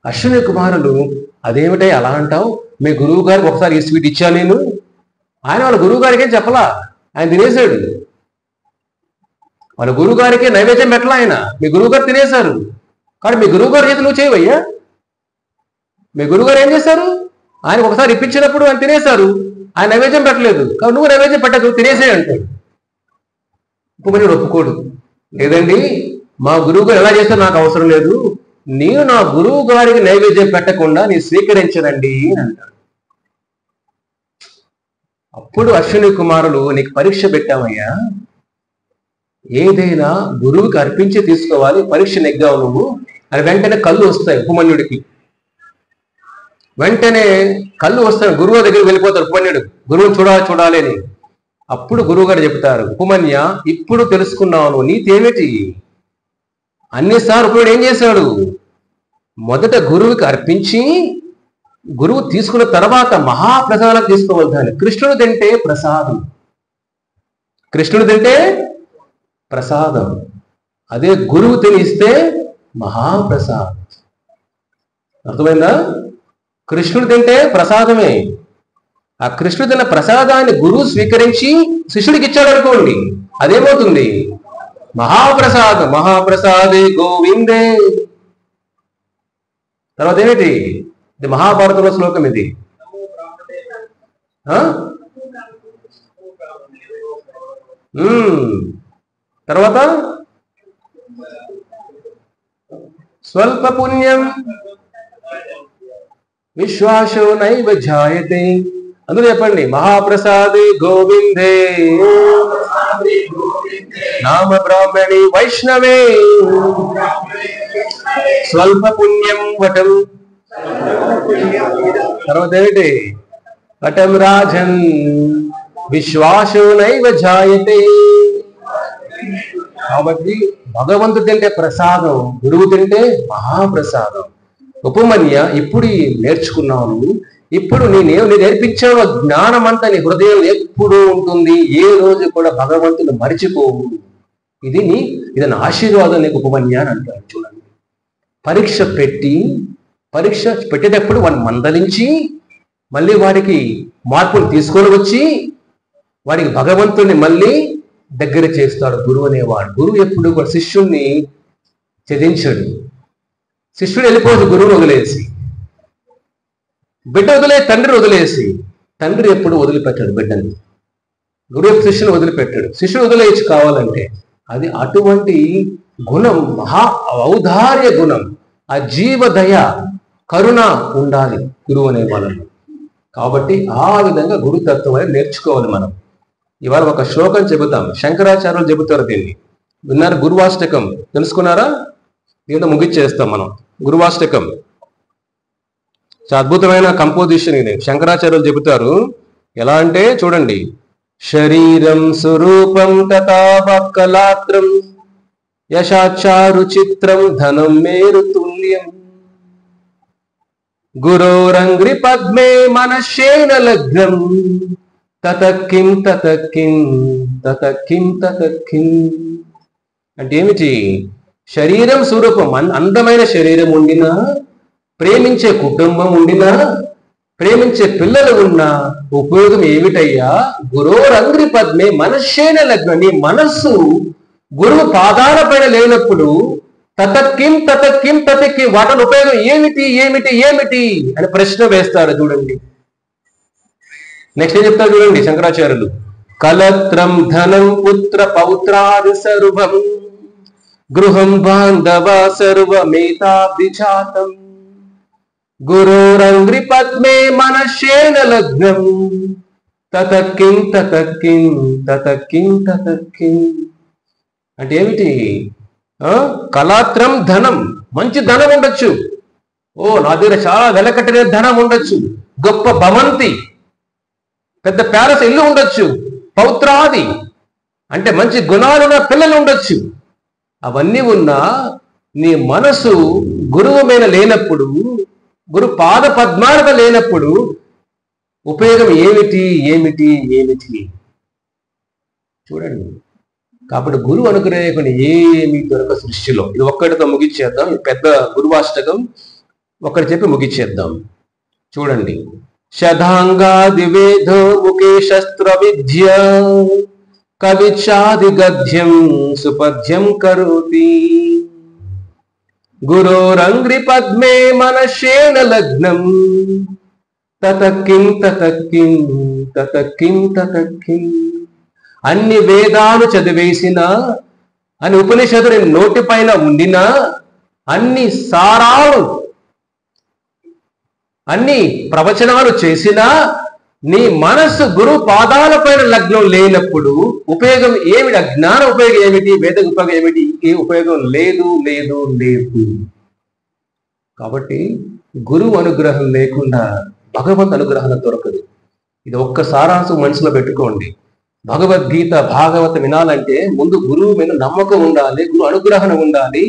అశ్విని కుమారులు అదేమిటై అలా అంటావు, మీ గురువు గారికి ఒకసారి ఈ స్వీట్ ఇచ్చా నేను. ఆయన వాళ్ళ గురువు గారికి ఏం చెప్పలా, ఆయన తినేశాడు. వాళ్ళ గురువు గారికి నైవేద్యం పెట్టలా ఆయన, మీ గురువు గారు తినేశారు. కానీ మీ గురువు గారు చేతి నువ్వు చేయవయ్యా. మీ గురువు గారు ఏం చేశారు, ఆయనకు ఒకసారి ఇప్పించినప్పుడు ఆయన తినేశారు, ఆయన నైవేద్యం పెట్టలేదు. కానీ నువ్వు నైవేద్యం పెట్టదు, తినేసే అంటాడు. ఉపమన్యుడు ఒప్పుకోడు. లేదండి, మా గురువు గారు ఎలా చేస్తారో నాకు అవసరం లేదు, నేను నా గురువు గారికి నైవేద్యం పెట్టకుండా నేను స్వీకరించదండి అని అంటాడు. అప్పుడు అశ్విని కుమారులు, నీకు పరీక్ష పెట్టామయ్యా, ఏదైనా గురువుకి అర్పించి తీసుకోవాలి, పరీక్ష నెగ్గావు నువ్వు అని వెంటనే కళ్ళు వస్తాయి ఉపమన్యుడికి. వెంటనే కళ్ళు వస్తాయి, గురువు దగ్గరికి వెళ్ళిపోతారు ఉపమన్యుడు, గురువుని చూడాలి అని. అప్పుడు గురువు గారు చెప్తారు, ఉపమన్య ఇప్పుడు తెలుసుకున్నావు నీతి ఏమిటి. అన్నిసార్లు ఉపమన్యుడు ఏం చేశాడు, మొదట గురువుకి అర్పించి గురువు తీసుకున్న తర్వాత మహాప్రసాదం తీసుకోవాలి. దాన్ని కృష్ణుడు తింటే ప్రసాదం, కృష్ణుడు తింటే ప్రసాదం, అదే గురువు తినిస్తే మహాప్రసాదం. అర్థమైందా? కృష్ణుడు తింటే ప్రసాదమే, ఆ కృష్ణుడు తిన్న ప్రసాదాన్ని గురువు స్వీకరించి శిష్యుడికి ఇచ్చాడు అనుకోండి, అదేమవుతుంది మహాప్రసాదం. మహాప్రసాదే గోవిందే. తర్వాత ఏమిటి, ఇది మహాభారతంలో శ్లోకం ఇది. తర్వాత స్వల్ప పుణ్యం విశ్వాసో నైవ జాయతే. అందులో చెప్పండి, మహాప్రసాదే గోవిందే నామ బ్రాహ్మణి వైష్ణవే స్వల్ప పుణ్యం వటం. తర్వాత ఏమిటి, వటం రాజన్ విశ్వాసో నైవ జాయతే. కాబట్టి భగవంతుడు తింటే ప్రసాదం, గురువు తింటే మహాప్రసాదం. ఉపమన్య ఇప్పుడు నేర్చుకున్నావు, ఇప్పుడు నేను నేర్పించావు జ్ఞానం అంతా నీ హృదయం ఎప్పుడూ ఉంటుంది, ఏ రోజు కూడా భగవంతుడు మరిచిపోవు. ఇది నా ఆశీర్వాదం నీకు ఉపమన్య అని అంటారు. చూడండి, పరీక్ష పెట్టేటప్పుడు వాడిని మందలించి మళ్ళీ వాడికి మార్పులు తీసుకొని వచ్చి వాడికి భగవంతుడిని మళ్ళీ దగ్గర చేస్తాడు గురువు అనేవాడు. గురువు ఎప్పుడు కూడా శిష్యుణ్ణి త్యజించడు. శిష్యుడు వెళ్ళిపోదు గురువుని వదిలేసి, బిడ్డ వదిలేసి తండ్రి వదిలేసి, తండ్రి ఎప్పుడు వదిలిపెట్టాడు బిడ్డని, గురువు శిష్యుని వదిలిపెట్టాడు. శిష్యుడు వదిలేయచ్చు కావాలంటే, అది అటువంటి గుణం, మహా ఔదార్య గుణం, ఆ జీవదయ కరుణ ఉండాలి గురువు అనే వాళ్ళలో. కాబట్టి ఆ విధంగా గురుతత్వం అనేది నేర్చుకోవాలి మనం. ఇవాళ ఒక శ్లోకం చెబుతాం, శంకరాచార్యులు చెబుతారు దీన్ని. విన్నారు? గురువాష్టకం తెలుసుకున్నారా? దీంతో ముగిచ్చేస్తాం మనం. గురువాష్టకం చాలా అద్భుతమైన కంపోజిషన్ ఇది. శంకరాచార్యులు చెబుతారు ఎలా అంటే, చూడండి, శరీరం స్వరూపం తథావక్కలాత్రం యశాచారు చిత్రం ధనం మేరు తుల్యం గురోరంగ్రి పద్మే మనశ్యేన లగ్నం తతకిం తతకిం తతకిం తతకిం. అంటే ఏమిటి? శరీరం స్వరూపం, అందమైన శరీరం ఉండినా, ప్రేమించే కుటుంబం ఉండినా, ప్రేమించే పిల్లలు ఉన్నా ఉపయోగం ఏమిటయ్యా? గురోరంగ్రి పద్మే మనశ్యేన లగ్నం. నీ మనస్సు గురువు పాదాల పైన లేనప్పుడు తతకిం తతకిం తతకిం, వాటి ఉపయోగం ఏమిటి ఏమిటి ఏమిటి అని ప్రశ్న వేస్తారు. చూడండి, నెక్స్ట్ ఏం చెప్తారు చూడండి శంకరాచార్యులు. కలత్రం ధనం పుత్ర పౌత్రాది సర్వం గృహం బాంధవ సర్వమేతాభిజాతం గురోరంగ్రి పద్మే మనశ్యేన లగ్నం తతకిం తతకిం తతకిం తతకిం. అంటే ఏమిటి? కళాత్రం ధనం, మంచి ధనం ఉండొచ్చు, నా దగ్గర చాలా వెలకట్టిన ధనం ఉండొచ్చు, గొప్ప భవంతి, పెద్ద ప్యాలెస్ ఇల్లు ఉండొచ్చు, పౌత్రాది అంటే మంచి గుణాలున్న పిల్లలు ఉండొచ్చు. అవన్నీ ఉన్నా నీ మనసు గురువు మీద లేనప్పుడు గురు పాద పద్మార్గ లేనప్పుడు ఉపయోగం ఏమిటి ఏమిటి ఏమిటి చూడండి. కాబట్టి గురువు అనుగ్రహకుని ఏమి దొరక సృష్టిలో. ఇది ఒక్కటితో ముగిచ్చేద్దాం. ఈ పెద్ద గురువాష్టకం ఒక్కటి చెప్పి ముగిచ్చేద్దాం. చూడండి. శతాంగాది వేదో ముఖే శస్త్ర విద్య కవిచాది గద్యం సుపద్యం కరోతి గురోరంగ్రి పద్మే మనశేన లగ్నం తతకిం తతకిం తతకిం తతకిం. అన్ని వేదాలు చదివేసినా, అని ఉపనిషత్తుని నోటిపైన ఉండినా, అన్ని సారాలు అన్ని ప్రవచనాలు చేసినా నీ మనస్సు గురు పాదాల పైన లగ్నం లేనప్పుడు ఉపయోగం ఏమిటి? అజ్ఞాన ఉపయోగం ఏమిటి? వేద ఉపయోగం ఏమిటి? ఏ ఉపయోగం లేదు లేదు లేదు. కాబట్టి గురువు అనుగ్రహం లేకుండా భగవంతు అనుగ్రహం దొరకదు. ఇది ఒక్క సారాంశం మనసులో పెట్టుకోండి. భగవద్గీత భాగవత వినాలంటే ముందు గురువు మీద నమ్మకం ఉండాలి, గురు అనుగ్రహం ఉండాలి.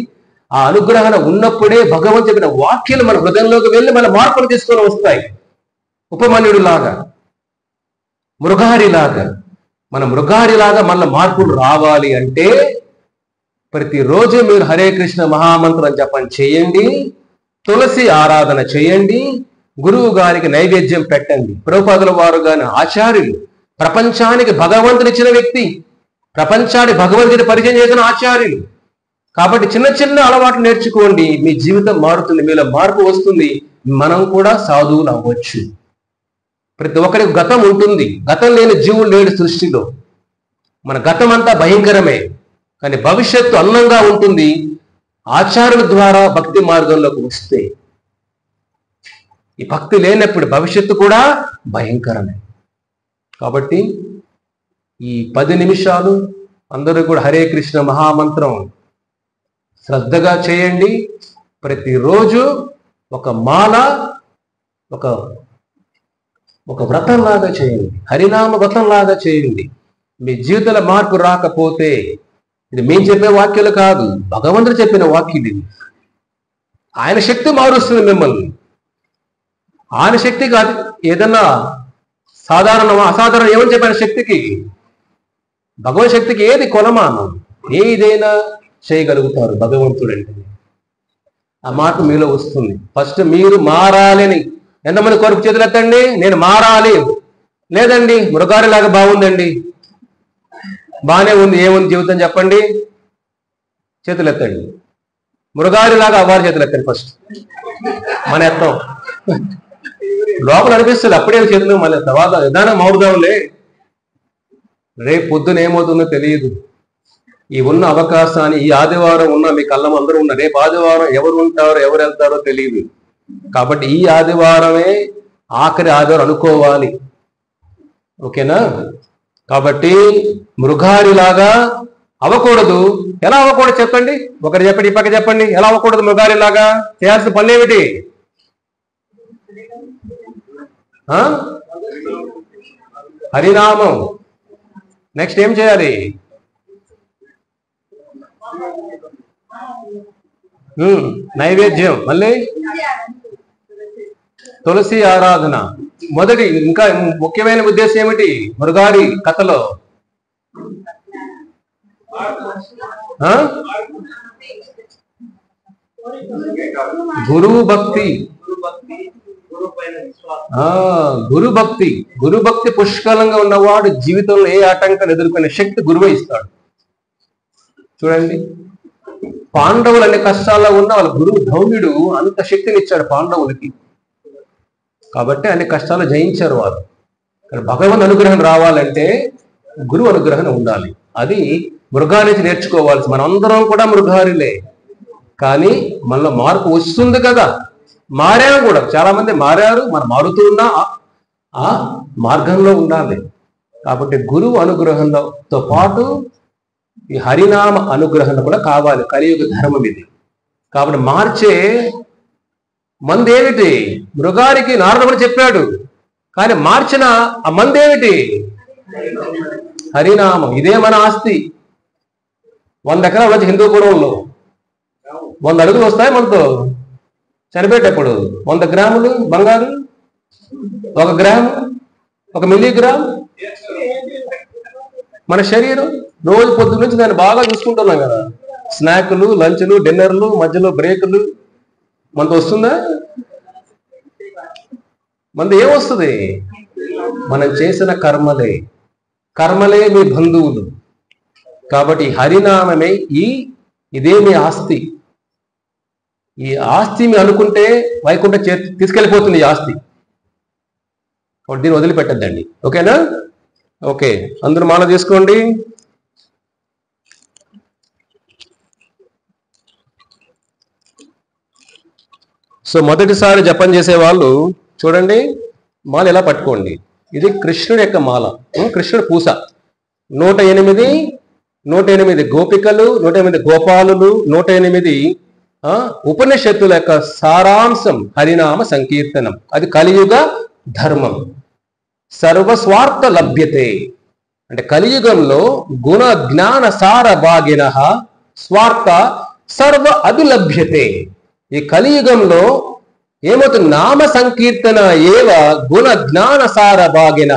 ఆ అనుగ్రహం ఉన్నప్పుడే భగవంతు చెప్పిన వాక్యాలు మన హృదయంలోకి వెళ్ళి మన మార్పులు తీసుకొని వస్తాయి. ఉపమన్యుడిలాగా, మృగారిలాగా, మన మృగారిలాగా మన మార్పులు రావాలి అంటే ప్రతిరోజు మీరు హరే కృష్ణ మహామంత్రం జపం చేయండి, తులసి ఆరాధన చేయండి, గురువు గారికి నైవేద్యం పెట్టండి. ప్రభుపాదుల వారు గాని ఆచార్యులు, ప్రపంచానికి భగవంతునిచ్చిన వ్యక్తి, ప్రపంచానికి భగవంతుని పరిచయం చేసిన ఆచార్యులు. కాబట్టి చిన్న చిన్న అలవాట్లు నేర్చుకోండి, మీ జీవితం మారుతుంది, మీలో మార్పు వస్తుంది. మనం కూడా సాధువులు అవ్వచ్చు. ప్రతి ఒక్కరికి గతం ఉంటుంది. గతం లేని జీవులు లేడు సృష్టిలో. మన గతం అంతా భయంకరమే, కానీ భవిష్యత్తు అందంగా ఉంటుంది ఆచార్యుల ద్వారా భక్తి మార్గంలోకి వస్తే. ఈ భక్తి లేనప్పుడు భవిష్యత్తు కూడా భయంకరమే. కాబట్టి ఈ 10 నిమిషాలు అందరూ కూడా హరే కృష్ణ మహామంత్రం శ్రద్ధగా చేయండి. ప్రతిరోజు ఒక మాల, ఒక వ్రతంలాగా చేయండి, హరినామ వ్రతంలాగా చేయండి. మీ జీవితంలో మార్పు రాకపోతే, ఇది మేము చెప్పే వాక్యాలు కాదు, భగవంతుడు చెప్పిన వాక్యులు ఇవి. ఆయన శక్తి మారుస్తుంది మిమ్మల్ని. ఆయన శక్తి కాదు, ఏదన్నా సాధారణమా అసాధారణ ఏమని చెప్పిన శక్తికి, భగవత్ శక్తికి ఏది కొలమానం? ఏదైనా చేయగలుగుతారు భగవంతుడంటే. ఆ మాట మీలో వస్తుంది. ఫస్ట్ మీరు మారాలని. ఎంతమంది కొరకు చేతులు ఎత్తండి, నేను మారాలి. లేదండి మృగారిలాగా బాగుందండి, బాగానే ఉంది, ఏముంది జీవితం చెప్పండి, చేతులు ఎత్తండి. మృగారిలాగా అవ్వాలి, చేతులు ఎత్తండి ఫస్ట్. మన ఎత్తం లోపల అనిపిస్తుంది, అప్పుడే చేతులు మళ్ళీ తర్వాత విధానం మౌరుదాంలే. రేపు పొద్దున ఏమవుతుందో తెలియదు. ఈ ఉన్న అవకాశాన్ని, ఈ ఆదివారం ఉన్న మీ కళ్ళం అందరూ ఉన్నారు, రేపు ఆదివారం ఎవరు ఉంటారో ఎవరు వెళ్తారో తెలియదు. కాబట్టి ఈ ఆదివారమే ఆఖరి ఆదివారం అనుకోవాలి. ఓకేనా? కాబట్టి మృగారిలాగా అవ్వకూడదు. ఎలా అవ్వకూడదు చెప్పండి, ఒకటి చెప్పండి, ఈ పక్క చెప్పండి. ఎలా అవ్వకూడదు మృగారిలాగా? చేయాల్సిన పని ఏమిటి? హరినామం. నెక్స్ట్ ఏం చేయాలి? నైవేద్యం, మళ్ళీ తులసి ఆరాధన. మొదటి ఇంకా ముఖ్యమైన ఉద్దేశం ఏమిటి మృగారి కథలో? గురువు భక్తి. గురు భక్తి పుష్కలంగా ఉన్నవాడు జీవితంలో ఏ ఆటంకాలు ఎదుర్కొనే శక్తి గురువే ఇస్తాడు. చూడండి, పాండవులు అన్ని కష్టాల్లో ఉన్న వాళ్ళ గురువు ధౌమ్యుడు అంత శక్తిని ఇచ్చాడు పాండవులకి. కాబట్టి అన్ని కష్టాలు జయించారు వారు. భగవంతు అనుగ్రహం రావాలంటే గురువు అనుగ్రహం ఉండాలి. అది మృగారి నుంచి నేర్చుకోవాల్సి. మనందరం కూడా మృగారిలే, కానీ మనలో మార్పు వస్తుంది కదా. మారాము కూడా, చాలా మంది మారారు, మనం మారుతూ ఉన్నా ఆ మార్గంలో ఉండాలి. కాబట్టి గురువు అనుగ్రహంతో పాటు ఈ హరినామ అనుగ్రహం కూడా కావాలి. కలియుగ ధర్మం ఇది. కాబట్టి మార్చే మందు ఏమిటి? మృగారికి నారదుడు చెప్పాడు, కానీ మార్చిన ఆ మందు ఏమిటి? హరినామం. ఇదే మన ఆస్తి. 100 ఎకరాలు వచ్చి హిందూపురంలో 100 అడుగులు వస్తాయి మనతో. చనిపోయేటప్పుడు 100 గ్రాములు బంగారు, 1 గ్రాము, 1 మిల్లీగ్రామ్. మన శరీరం రోజు పొద్దు నుంచి దాన్ని బాగా చూసుకుంటున్నాం కదా, స్నాక్లు, లంచ్లు, డిన్నర్లు, మధ్యలో బ్రేకులు. మనతో వస్తుందా? మనది ఏమొస్తుంది? మనం చేసిన కర్మలే మీ బంధువులు. కాబట్టి హరినామమే ఇదే మీ ఆస్తి. ఈ ఆస్తి మీ అనుకుంటే వైకుంఠ తీసుకెళ్ళిపోతుంది ఈ ఆస్తి. కాబట్టి దీన్ని వదిలిపెట్టద్దండి. ఓకేనా? ఓకే, అందరూ మాల తీసుకోండి. సో మొదటిసారి జపం చేసే వాళ్ళు చూడండి, మాల ఎలా పట్టుకోండి. ఇది కృష్ణుడి యొక్క మాల, కృష్ణుడి పూస. 108 గోపికలు, 108 గోపాలులు, 108 ఉపనిషత్తుల యొక్క సారాంశం హరినామ సంకీర్తనం. అది కలియుగ ధర్మం. సర్వస్వార్థ లభ్యతే అంటే కలియుగంలో గుణ జ్ఞాన సార భాగిన స్వార్థ సర్వ అభిలభ్యతే. ఈ కలియుగంలో ఏమవుతుంది? నామ సంకీర్తన ఏవ గుణ జ్ఞాన సార భాగిన.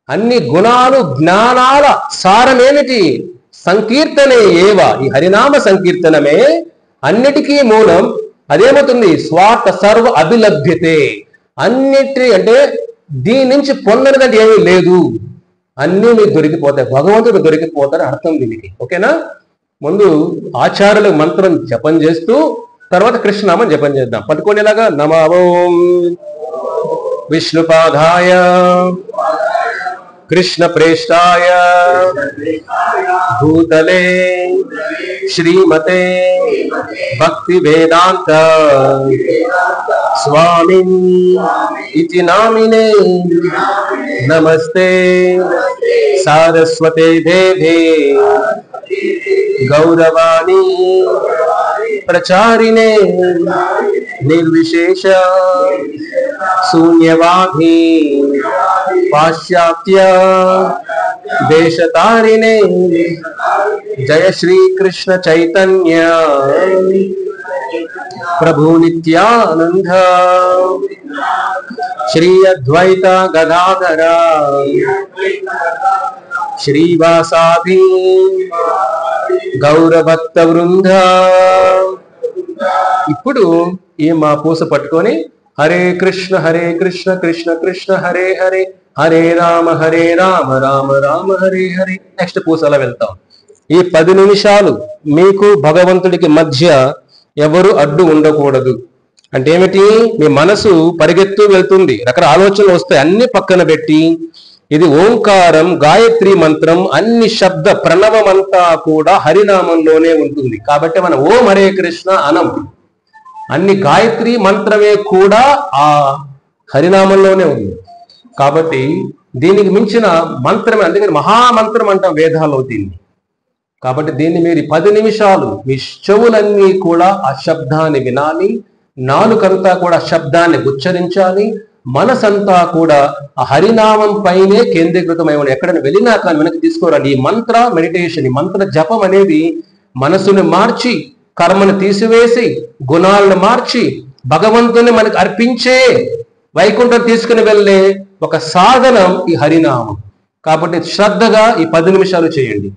అన్ని గుణాలు జ్ఞానాల సారమేమిటి? సంకీర్తనే ఏవ. ఈ హరినామ సంకీర్తనమే అన్నిటికీ మూలం. అదేమవుతుంది? స్వార్థ సర్వ అభిలభ్యతే. అన్నిటి అంటే దీని నుంచి పొందనిదంటే ఏమీ లేదు, అన్నీ మీకు దొరికిపోతాయి, భగవంతుడు దొరికిపోతాడు అర్థం దీనికి. ఓకేనా? ముందు ఆచార్యుల మంత్రం జపం చేస్తూ తర్వాత కృష్ణనామం జపం చేద్దాం. పట్టుకునేలాగా నమో విష్ణుపాదాయ కృష్ణ ప్రేష్టాయ భూతలే శ్రీమతే భక్తి వేదాంత స్వామిన్ ఇతి నామినే నమస్తే సారస్వతే దేవే గౌరవాణి ప్రచారిణే నిర్విశేష శూన్యవాది పాశ్చాత్య దేశతారిణే జయ శ్రీ కృష్ణ చైతన్య ప్రభు నిత్యానంద శ్రీ అద్వైత గదాధర శ్రీవాసాది గౌరభక్త వృంద. ఇప్పుడు ఈ మా పూస పట్టుకొని హరే కృష్ణ కృష్ణ కృష్ణ హరే హరే, హరే రామ రామ రామ హరే హరే. నెక్స్ట్ పూసలా వెళ్తాం. ఈ 10 నిమిషాలు మీకు భగవంతుడికి మధ్య ఎవరు అడ్డు ఉండకూడదు. అంటే ఏమిటి? మీ మనసు పరిగెత్తు వెళ్తుంది, రకరకాల ఆలోచనలు వస్తాయి, అన్ని పక్కన పెట్టి ఇది ఓంకారం, గాయత్రి మంత్రం, అన్ని శబ్ద ప్రణవమంతా కూడా హరినామంలోనే ఉంటుంది. కాబట్టి మనం ఓం హరే కృష్ణ అనం. అన్ని గాయత్రి మంత్రమే కూడా ఆ హరినామంలోనే ఉంది. కాబట్టి దీనికి మించిన మంత్రమే, అందుకని మహామంత్రం అంటాం వేదాల్లో దీన్ని. కాబట్టి దీన్ని మీరు 10 నిమిషాలు మీ చెవులన్నీ కూడా ఆ శబ్దాన్ని వినాలి, నాలుకంతా కూడా శబ్దాన్ని ఉచ్చరించాలి, మనసంతా కూడా ఆ హరినామం పైనే కేంద్రీకృతమై ఉండి ఎక్కడైనా వెళ్ళినా కానీ వెనక్కి తీసుకోరండి. ఈ మంత్ర మెడిటేషన్, ఈ మంత్ర జపం అనేది మనసుని మార్చి, కర్మను తీసివేసి, గుణాలను మార్చి, భగవంతుని మనకు అర్పించే వైకుంఠం తీసుకుని వెళ్ళే ఒక సాధనం ఈ హరినామం. కాబట్టి శ్రద్ధగా ఈ 10 నిమిషాలు చేయండి.